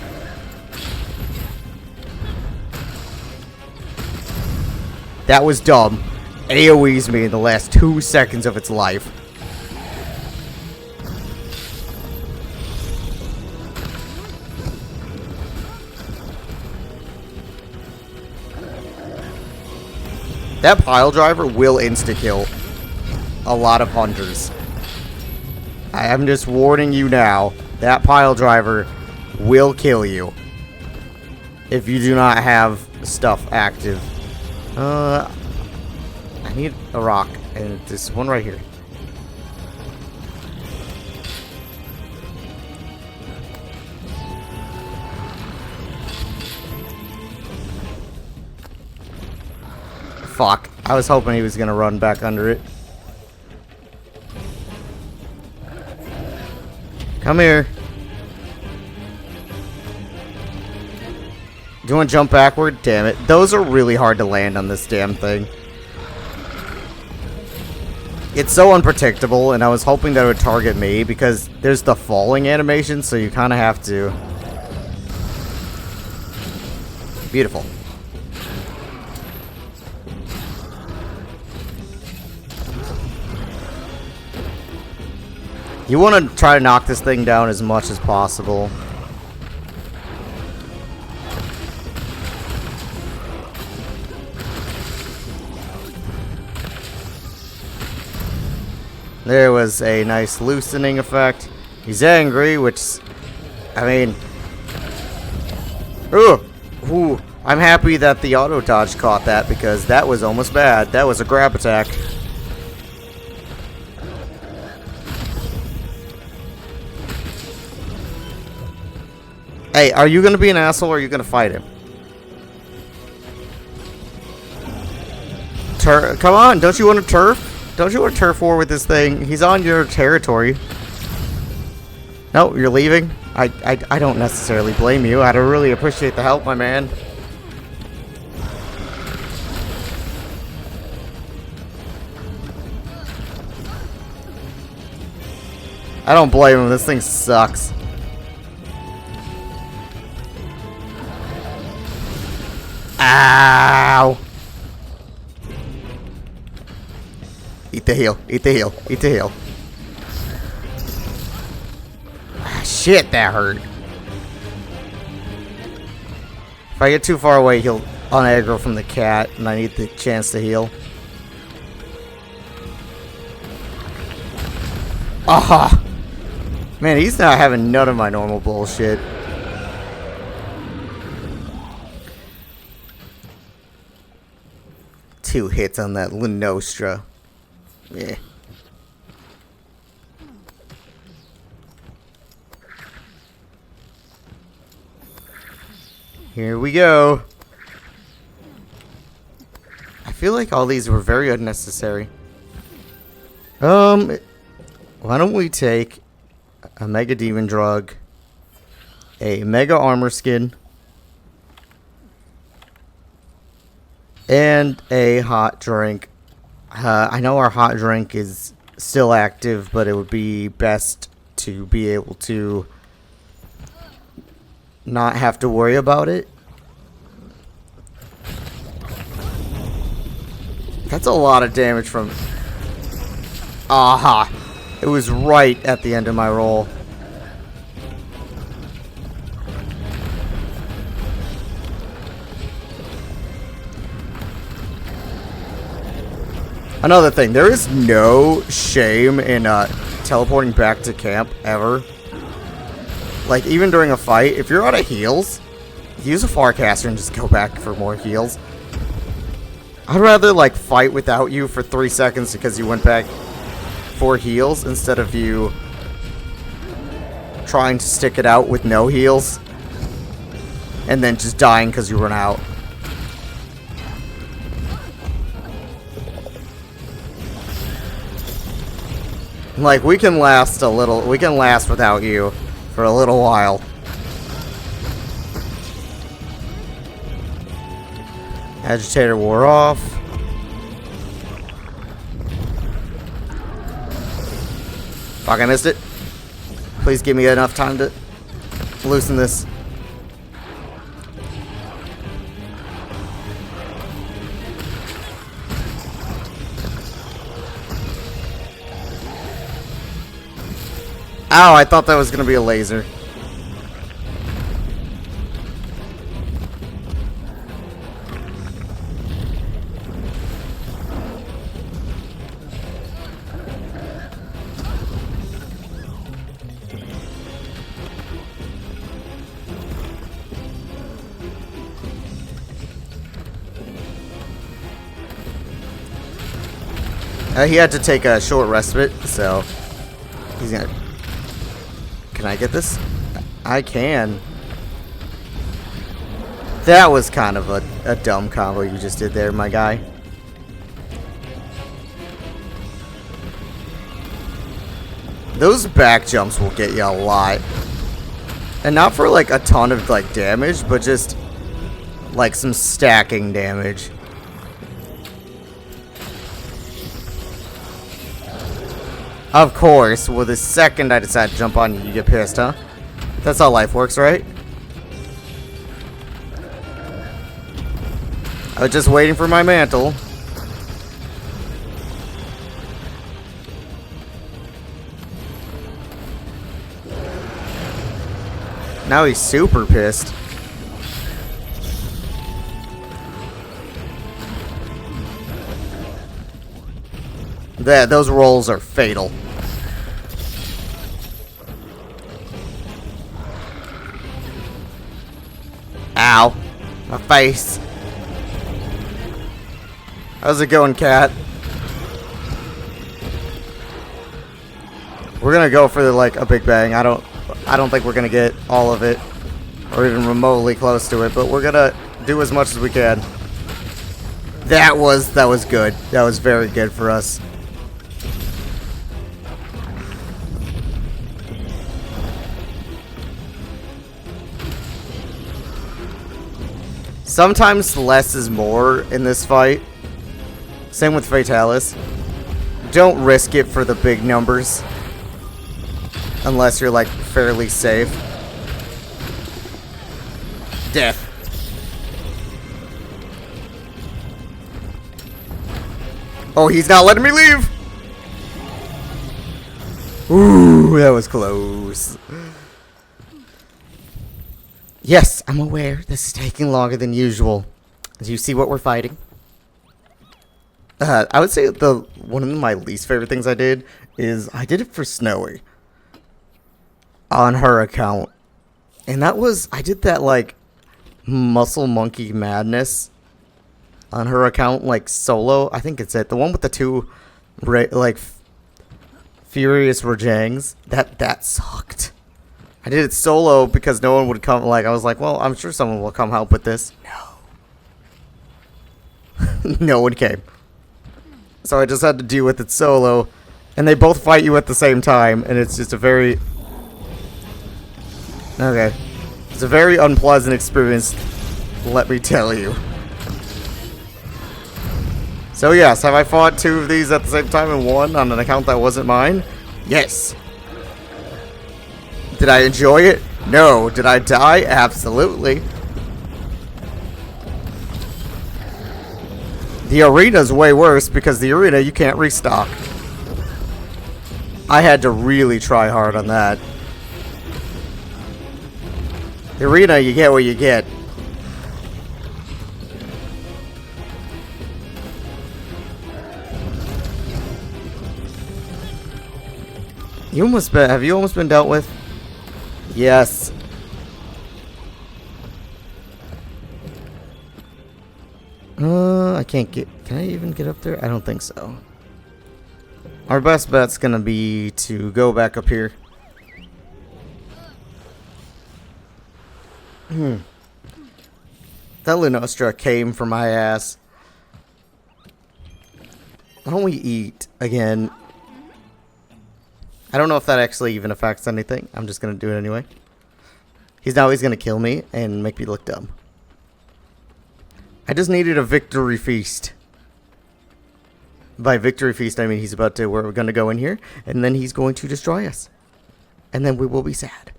That was dumb. AoE's me in the last 2 seconds of its life. That pile driver will insta-kill a lot of hunters. I am just warning you now. That pile driver will kill you if you do not have stuff active. I need a rock, and this one right here. Fuck. I was hoping he was gonna run back under it. Come here. Do you want to jump backward? Damn it. Those are really hard to land on this damn thing. It's so unpredictable, and I was hoping that it would target me because there's the falling animation, so you kind of have to. Beautiful. You want to try to knock this thing down as much as possible. There was a nice loosening effect. He's angry, which, I mean, ooh, I'm happy that the auto dodge caught that because that was almost bad. That was a grab attack. Hey, are you gonna be an asshole or are you gonna fight him? Come on, don't you want to turf? Don't you want to turf war with this thing? He's on your territory. No, you're leaving? I don't necessarily blame you. I'd really appreciate the help, my man. I don't blame him. This thing sucks. Ow! Eat the heal. Eat the heal. Eat the heal. Ah, shit, that hurt. If I get too far away, he'll un-aggro from the cat, and I need the chance to heal. Aha! Man, he's not having none of my normal bullshit. Two hits on that Lenostra. Yeah. Here we go. I feel like all these were very unnecessary. Why don't we take a Mega Demon Drug, a Mega Armor Skin, and a hot drink. I know our hot drink is still active, but it would be best to be able to not have to worry about it. That's a lot of damage from... Aha! It was right at the end of my roll. Another thing, there is no shame in teleporting back to camp, ever. Like, even during a fight, if you're out of heals, use a Farcaster and just go back for more heals. I'd rather, like, fight without you for 3 seconds because you went back for heals instead of you trying to stick it out with no heals and then just dying because you run out. Like, we can last without you for a little while. Agitator wore off. Fuck, I missed it. Please give me enough time to loosen this. Ow, I thought that was going to be a laser. He had to take a short respite, so he's gonna... Can I get this? I can. That was kind of a dumb combo you just did there, my guy. Those back jumps will get you a lot. And not for like a ton of like damage, but just like some stacking damage. Of course, well, the second I decide to jump on you, you get pissed, huh? That's how life works, right? I was just waiting for my mantle. Now he's super pissed. Those rolls are fatal. Ow. My face. How's it going, cat? We're gonna go for like a big bang. I don't think we're gonna get all of it or even remotely close to it, but we're gonna do as much as we can. That was good. That was very good for us. Sometimes less is more in this fight. Same with Fatalis. Don't risk it for the big numbers. Unless you're like fairly safe. Death. Oh, he's not letting me leave! Ooh, that was close. Yes, I'm aware this is taking longer than usual. Do you see what we're fighting? I would say one of my least favorite things I did is I did it for Snowy. On her account. And I did that like Muscle Monkey Madness on her account like solo. I think it's it. The one with the two like Furious Rajangs. That sucked. I did it solo because no one would come. Like, I was like, well, I'm sure someone will come help with this. No. No one came. So I just had to deal with it solo. And they both fight you at the same time. And it's just a very... Okay. It's a very unpleasant experience, let me tell you. So yes, have I fought two of these at the same time and won on an account that wasn't mine? Yes. Did I enjoy it? No. Did I die? Absolutely. The arena's way worse because the arena you can't restock. I had to really try hard on that. The arena, you get what you get. Have you almost been dealt with? Yes. I can't get... Can I even get up there? I don't think so. Our best bet's gonna be to go back up here. That Lunostra came for my ass. Why don't we eat again? I don't know if that actually even affects anything. I'm just gonna do it anyway. He's gonna kill me and make me look dumb. I just needed a victory feast. By victory feast, I mean we're gonna go in here, and then he's going to destroy us. And then we will be sad.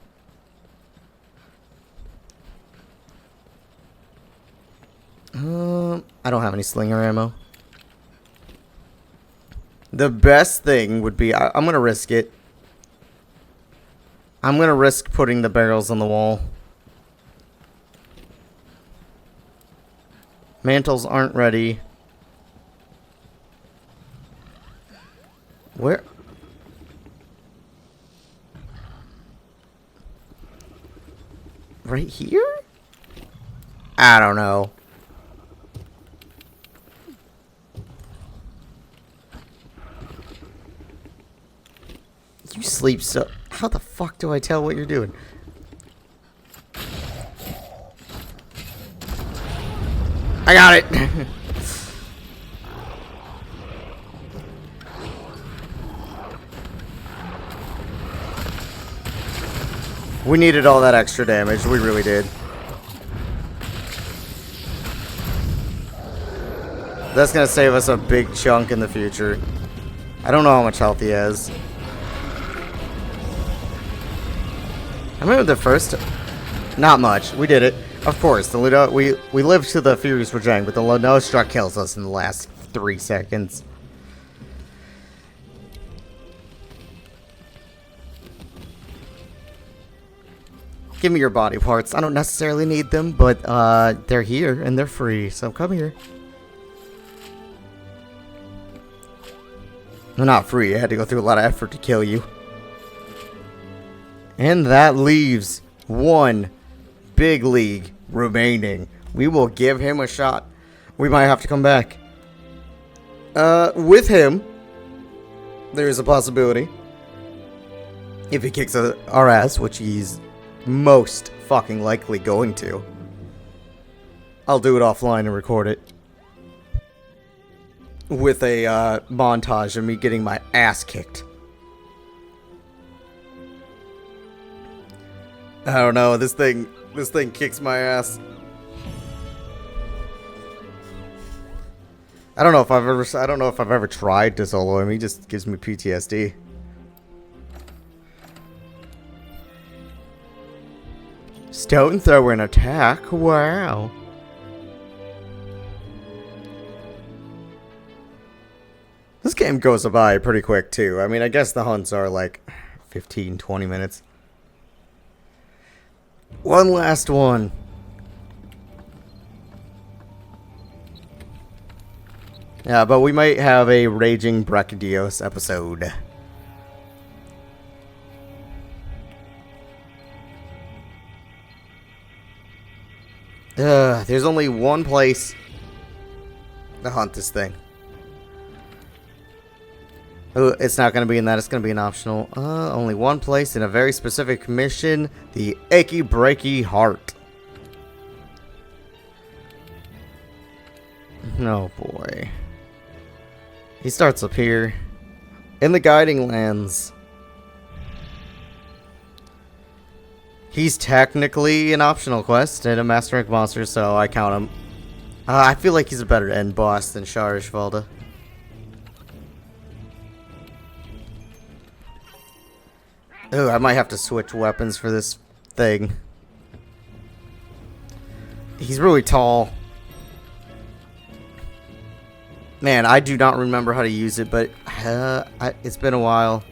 I don't have any slinger ammo. The best thing would be, I'm gonna risk it. I'm gonna risk putting the barrels on the wall. Mantles aren't ready. Where? Right here? I don't know. You sleep so... How the fuck do I tell what you're doing? I got it! We needed all that extra damage. We really did. That's gonna save us a big chunk in the future. I don't know how much health he has. I remember the first... Not much. We did it. Of course, the Ludo... We lived to the Furious Rajang, but the Lunostra kills us in the last 3 seconds. Give me your body parts. I don't necessarily need them, but they're here and they're free, so come here. They're not free. I had to go through a lot of effort to kill you. And that leaves one big league remaining. We will give him a shot. We might have to come back. With him, there is a possibility. If he kicks our ass, which he's most fucking likely going to. I'll do it offline and record it. With a montage of me getting my ass kicked. I don't know, this thing kicks my ass. I don't know if I've ever tried to solo him. He just gives me PTSD. Stone thrower and attack. Wow. This game goes by pretty quick too. I mean, I guess the hunts are like 15, 20 minutes. One last one. Yeah, but we might have a Raging Brachydios episode. There's only one place to hunt this thing. Oh, it's not going to be in that. It's going to be an optional. Only one place in a very specific mission. The Achy Breaky Heart. Oh boy. He starts up here. In the Guiding Lands. He's technically an optional quest and a Master Rank monster, so I count him. I feel like he's a better end boss than Sharishvalda. Oh, I might have to switch weapons for this thing. He's really tall. Man, I do not remember how to use it, but it's been a while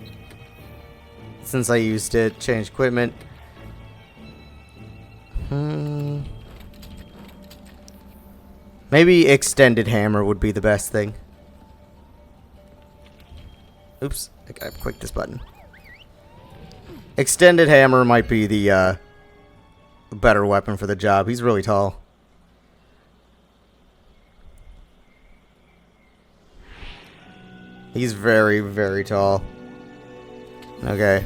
since I used it. Changed equipment. Maybe extended hammer would be the best thing. Oops, I gotta click this button. Extended hammer might be the better weapon for the job. He's really tall. He's very, very tall. Okay.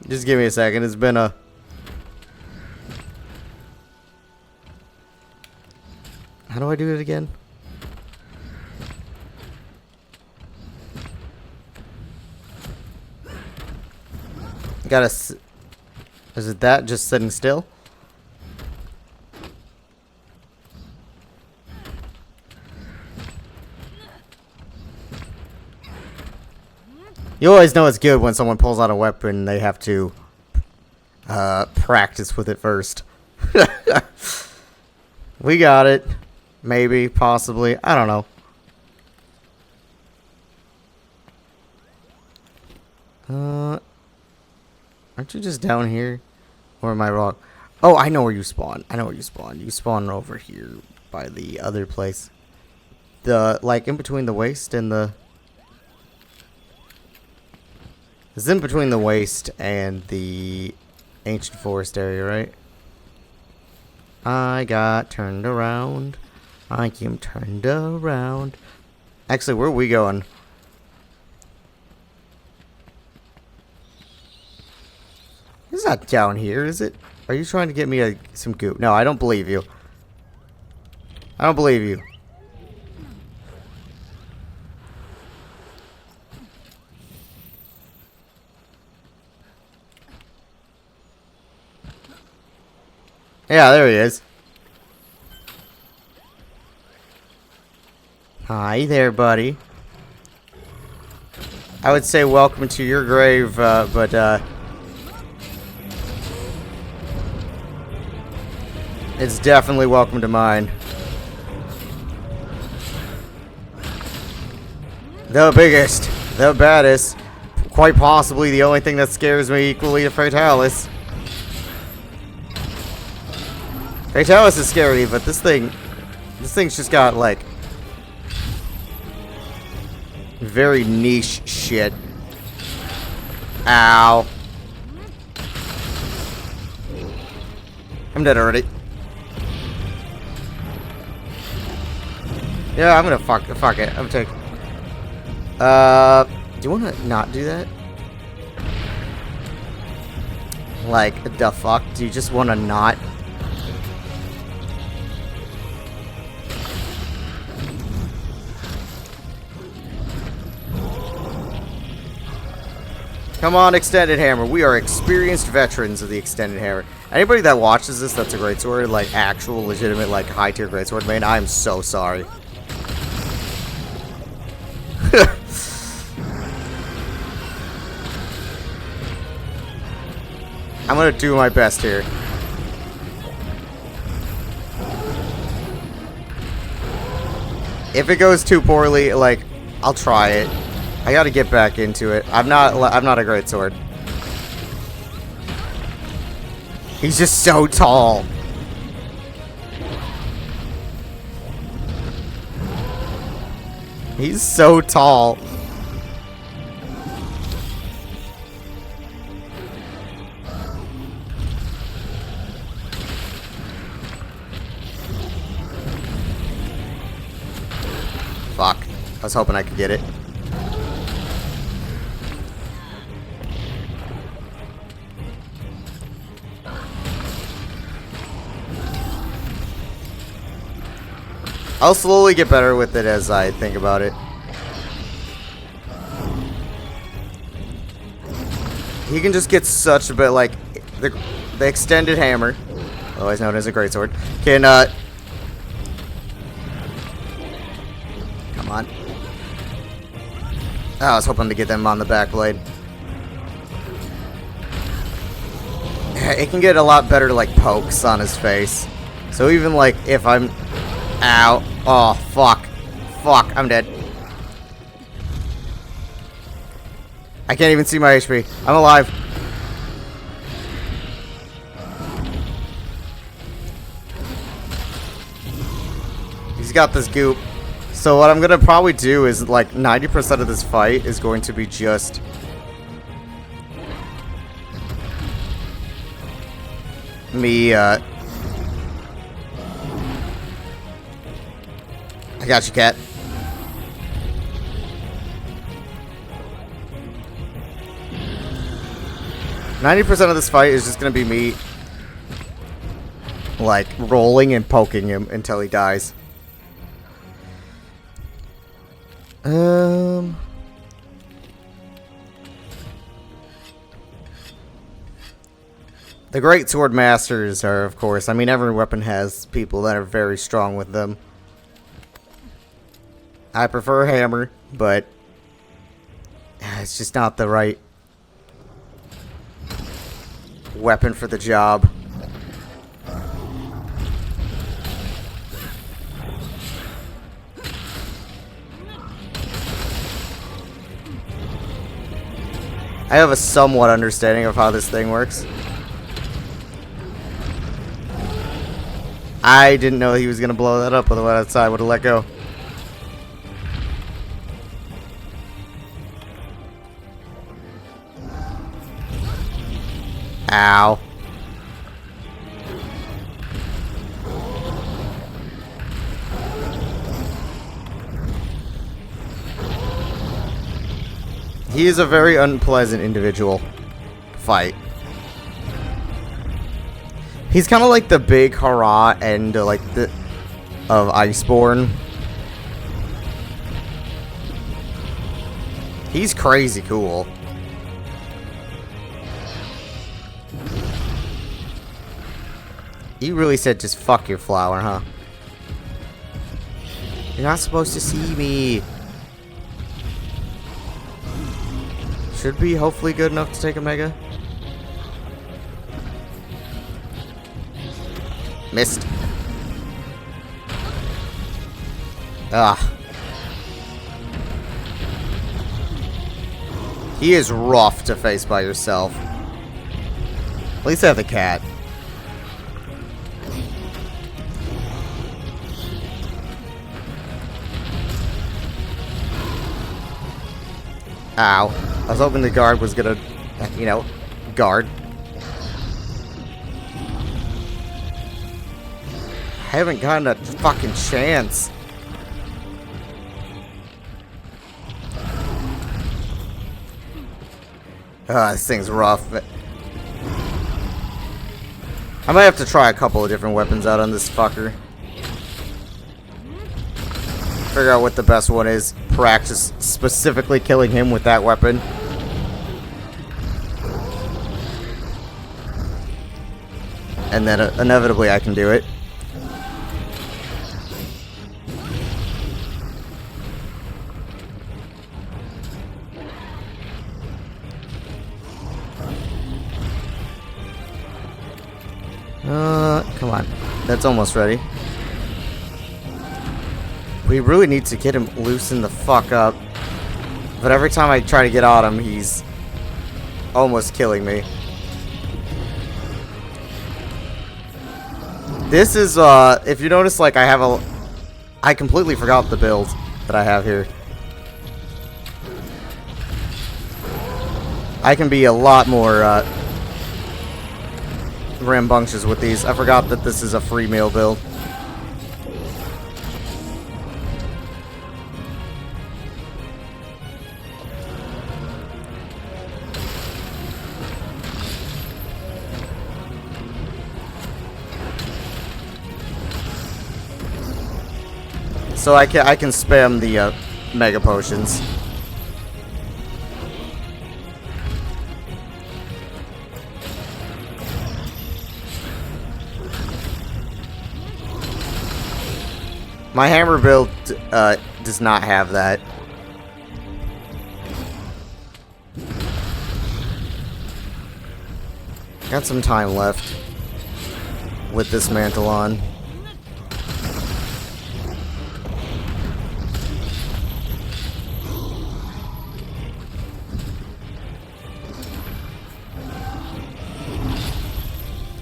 Just give me a second. It's been a... How do I do it again? Gotta... Is it that? Just sitting still? You always know it's good when someone pulls out a weapon and they have to practice with it first. We got it. Maybe, possibly. I don't know. Aren't you just down here? Or am I wrong? Oh, I know where you spawn. I know where you spawn. You spawn over here by the other place. The, like, in between the waste and the... It's in between the waste and the ancient forest area, right? I got turned around. I am turned around. Actually, where are we going? It's not down here, is it? Are you trying to get me some goop? No, I don't believe you. I don't believe you. Yeah, there he is. Hi there, buddy. I would say welcome to your grave, but it's definitely welcome to mine. The biggest. the baddest. Quite possibly the only thing that scares me equally to Fatalis. Fatalis is scary, but this thing's just got, like, very niche shit. Ow. I'm dead already. Yeah, I'm gonna fuck it. I'm taking. Do you wanna not do that? Like, the fuck? Do you just wanna not? Come on, Extended Hammer. We are experienced veterans of the Extended Hammer. Anybody that watches this that's a greatsword, like actual, legitimate, like high-tier greatsword main, I am so sorry. I'm gonna do my best here. If it goes too poorly, like, I'll try it. I gotta get back into it. I'm not a greatsword. He's just so tall. He's so tall. Fuck. I was hoping I could get it. I'll slowly get better with it as I think about it. He can just get such a bit, like, the Extended Hammer, otherwise known as a greatsword, can, come on. Oh, I was hoping to get them on the back blade. It can get a lot better, like, pokes on his face. So even, like, if I'm... Ow. Oh, fuck. Fuck, I'm dead. I can't even see my HP. I'm alive. He's got this goop. So what I'm gonna probably do is, like, 90% of this fight is going to be just... me, I got you, cat. %90 of this fight is just gonna be me, like, rolling and poking him until he dies. The Great Sword Masters are, of course, I mean, every weapon has people that are very strong with them. I prefer hammer, but it's just not the right weapon for the job. I have a somewhat understanding of how this thing works. I didn't know he was going to blow that up, otherwise I would have let go. Ow. He is a very unpleasant individual to fight. He's kind of like the big hurrah and like the of Iceborne. He's crazy cool. You really said just fuck your flower, huh? You're not supposed to see me. Should be hopefully good enough to take a mega. Missed. Ah. He is rough to face by yourself. At least I have the cat. Ow. I was hoping the guard was gonna, you know, guard. I haven't gotten a fucking chance. This thing's rough. I might have to try a couple of different weapons out on this fucker. Figure out what the best one is. Practice specifically killing him with that weapon. And then inevitably I can do it. Come on. That's almost ready. We really need to get him loosened the fuck up. But every time I try to get on him, he's almost killing me. This is, if you notice, like, I completely forgot the build that I have here. I can be a lot more, rambunctious with these. I forgot that this is a free meal build. So I can spam the mega potions. My hammer build does not have that. Got some time left with this mantle on.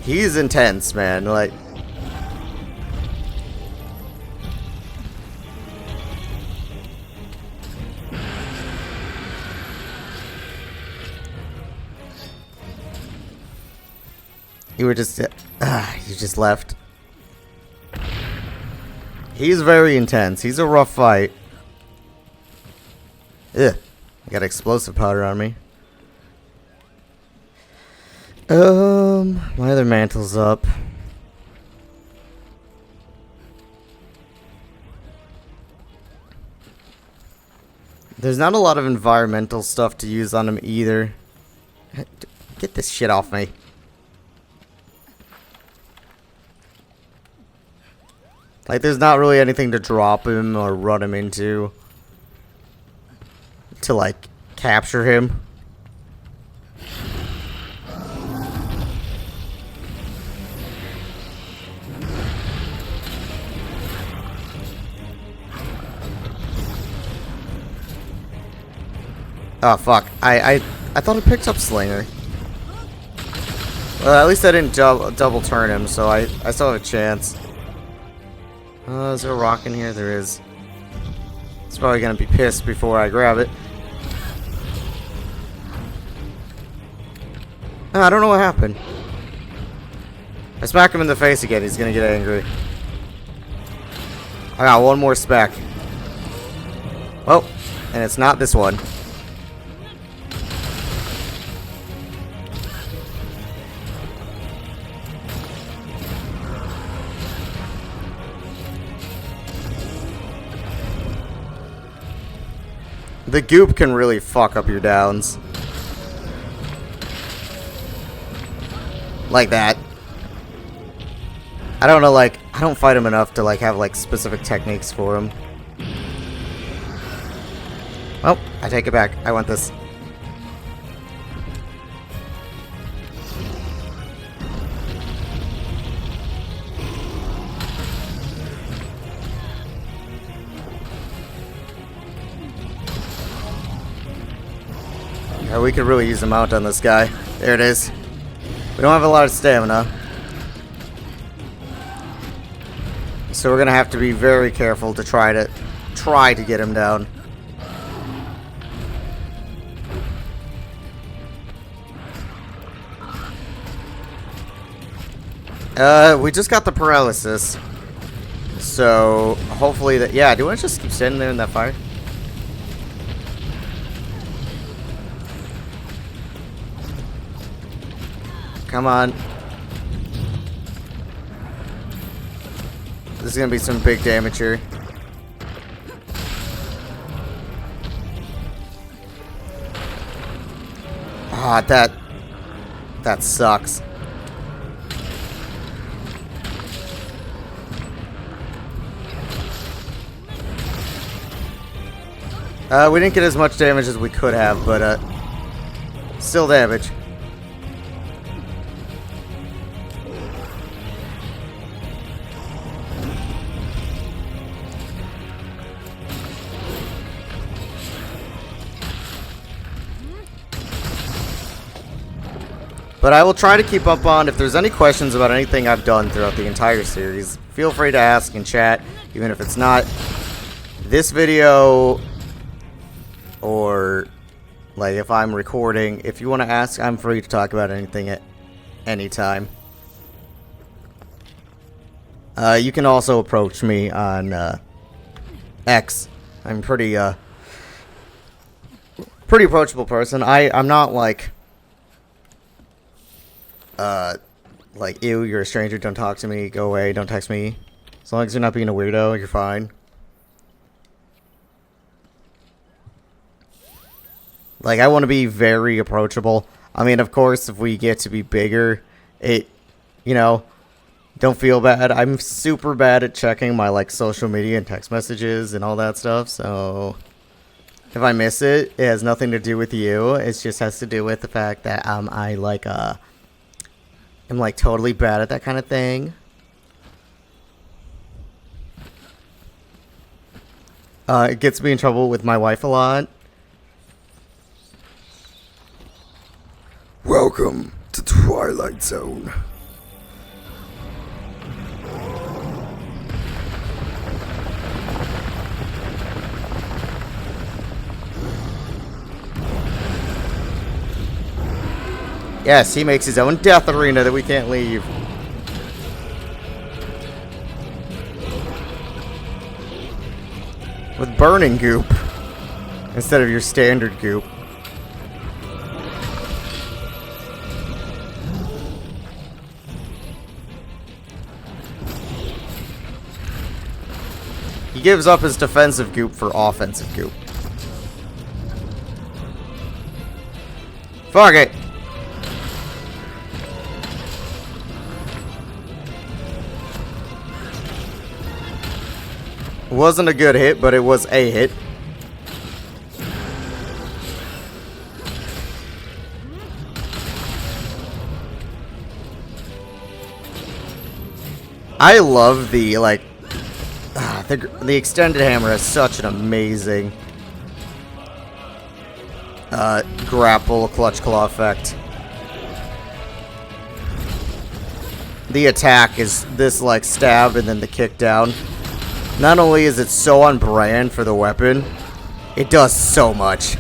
He's intense, man. Like, you were just, you just left. He's very intense. He's a rough fight. Ugh. I got explosive powder on me. My other mantle's up. There's not a lot of environmental stuff to use on him either. Get this shit off me. Like, there's not really anything to drop him or run him into to, like, capture him. Oh, fuck. I thought I picked up Slinger. Well, at least I didn't double turn him, so I still have a chance. Is there a rock in here? There is. It's probably gonna be pissed before I grab it. Oh, I don't know what happened. I smack him in the face again, he's gonna get angry. I got one more spec. Oh, and it's not this one. The goop can really fuck up your downs. Like that. I don't know, like, I don't fight him enough to, like, have, like, specific techniques for him. Oh, I take it back. I want this. We could really use a mount on this guy. There it is. We don't have a lot of stamina. So we're gonna have to be very careful to try to get him down. We just got the paralysis. So hopefully that, yeah, do you want to just keep standing there in that fire? Come on. This is gonna be some big damage here. Ah, that sucks. We didn't get as much damage as we could have, but still damage. But I will try to keep up on, if there's any questions about anything I've done throughout the entire series, feel free to ask in chat, even if it's not this video, or like if I'm recording. If you want to ask, I'm free to talk about anything at any time. You can also approach me on X. I'm pretty approachable person. I'm not like ew, you're a stranger, don't talk to me, go away, don't text me. As long as you're not being a weirdo, you're fine. Like, I want to be very approachable. I mean, of course, if we get to be bigger, you know, don't feel bad. I'm super bad at checking my, like, social media and text messages and all that stuff, so if I miss it, it has nothing to do with you. It just has to do with the fact that, I'm, like, totally bad at that kind of thing. It gets me in trouble with my wife a lot. Welcome to Twilight Zone. Yes, he makes his own death arena that we can't leave. With burning goop instead of your standard goop. He gives up his defensive goop for offensive goop. Fuck it. Wasn't a good hit, but it was a hit. I love the, like, the extended hammer has such an amazing grapple clutch claw effect. The attack is this, like, stab and then the kick down. Not only is it so on brand for the weapon, it does so much.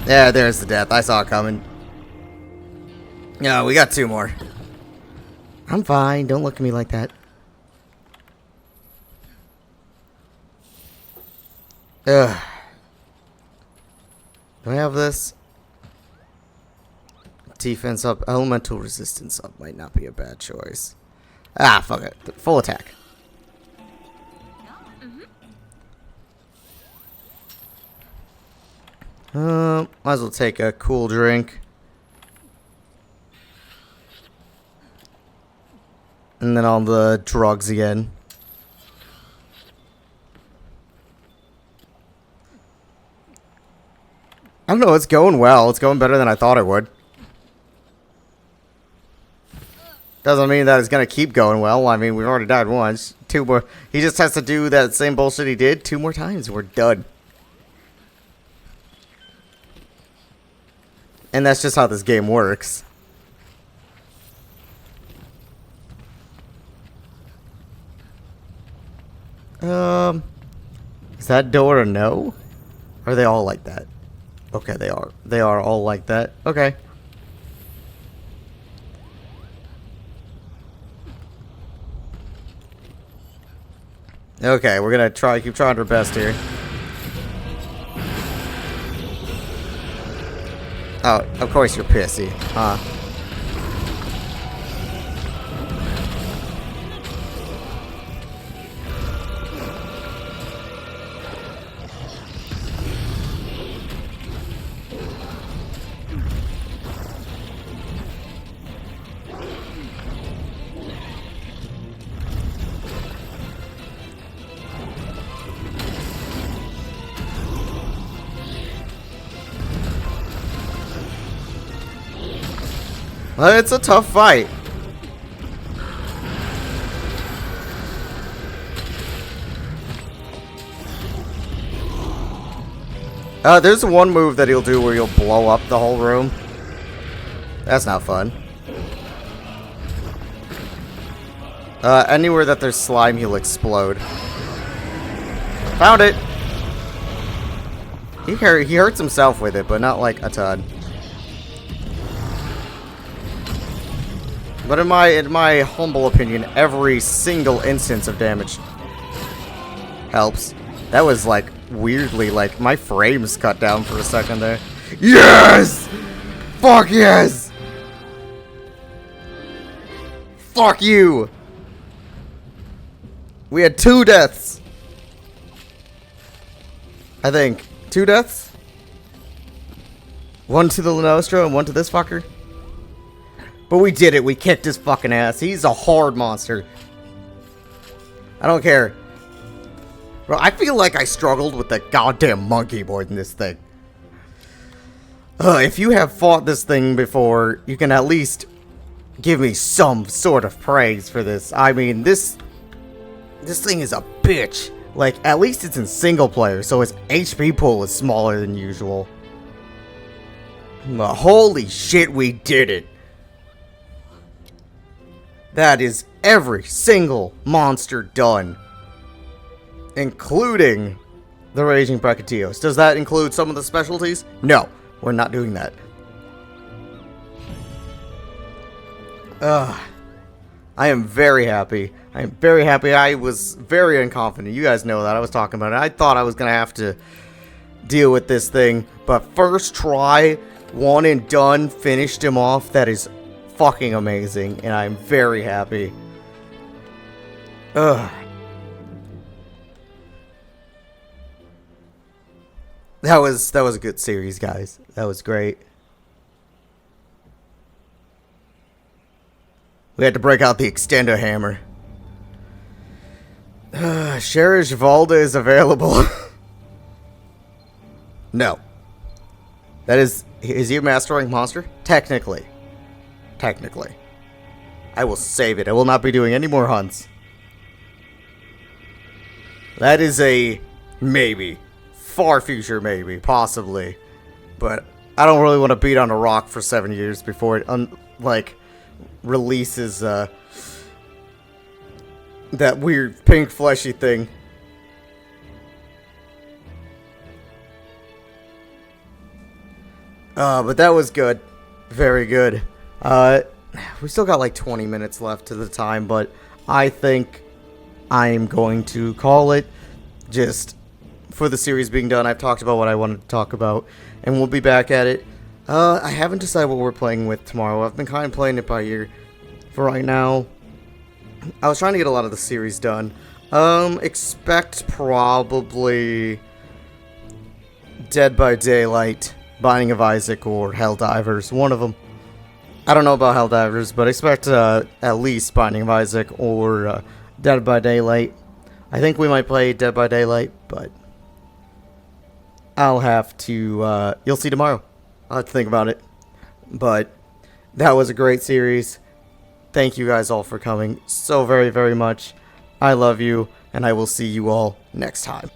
Yeah, there's the death. I saw it coming. Yeah, we got two more. I'm fine. Don't look at me like that. Ugh. Do I have this? Defense up, elemental resistance up might not be a bad choice. Ah, fuck it. Full attack. Might as well take a cool drink. And then on the drugs again. I don't know, it's going well. It's going better than I thought it would. Doesn't mean that it's going to keep going well. I mean, we've already died once. 2 more. He just has to do that same bullshit he did 2 more times. We're done. And that's just how this game works. Is that door a no? Are they all like that? Okay, they are. They are all like that. Okay. Okay, we're gonna keep trying our best here. Oh, of course you're pissy, huh? It's a tough fight. There's one move that he'll do where he'll blow up the whole room. That's not fun. Anywhere that there's slime, he'll explode. Found it! He hurts himself with it, but not like a ton. But in my humble opinion, every single instance of damage helps. That was like weirdly like my frames cut down for a second there. Yes! Fuck yes! Fuck you! We had 2 deaths. I think 2 deaths. 1 to the Nostro and 1 to this fucker. But we did it. We kicked his fucking ass. He's a hard monster. I don't care. Bro, I feel like I struggled with the goddamn monkey more than this thing. If you have fought this thing before, you can at least give me some sort of praise for this. I mean, this thing is a bitch. Like, at least it's in single player, so its HP pool is smaller than usual. But holy shit, we did it. That is every single monster done. Including the Raging Brachyteos. Does that include some of the specialties? No, we're not doing that. I am very happy. I am very happy. I was very unconfident. You guys know that. I was talking about it. I thought I was going to have to deal with this thing. But first try, 1 and done, finished him off. That is fucking amazing, and I'm very happy. That was a good series, guys. That was great. We had to break out the extender hammer. Cherish Valda is available. No. Is he a Master Rank monster? Technically. I will save it. I will not be doing any more hunts. That is a maybe. Far future maybe. Possibly. But I don't really want to beat on a rock for 7 years before it, releases, that weird pink fleshy thing. But that was good. Very good. We still got like 20 minutes left to the time, but I think I'm going to call it just for the series being done. I've talked about what I wanted to talk about, and we'll be back at it. I haven't decided what we're playing with tomorrow. I've been kind of playing it by ear for right now. I was trying to get a lot of the series done. Expect probably Dead by Daylight, Binding of Isaac, or Helldivers. One of them. I don't know about Helldivers, but expect at least Binding of Isaac or Dead by Daylight. I think we might play Dead by Daylight, but I'll have to, you'll see tomorrow. I'll have to think about it. But that was a great series. Thank you guys all for coming so very, very much. I love you, and I will see you all next time.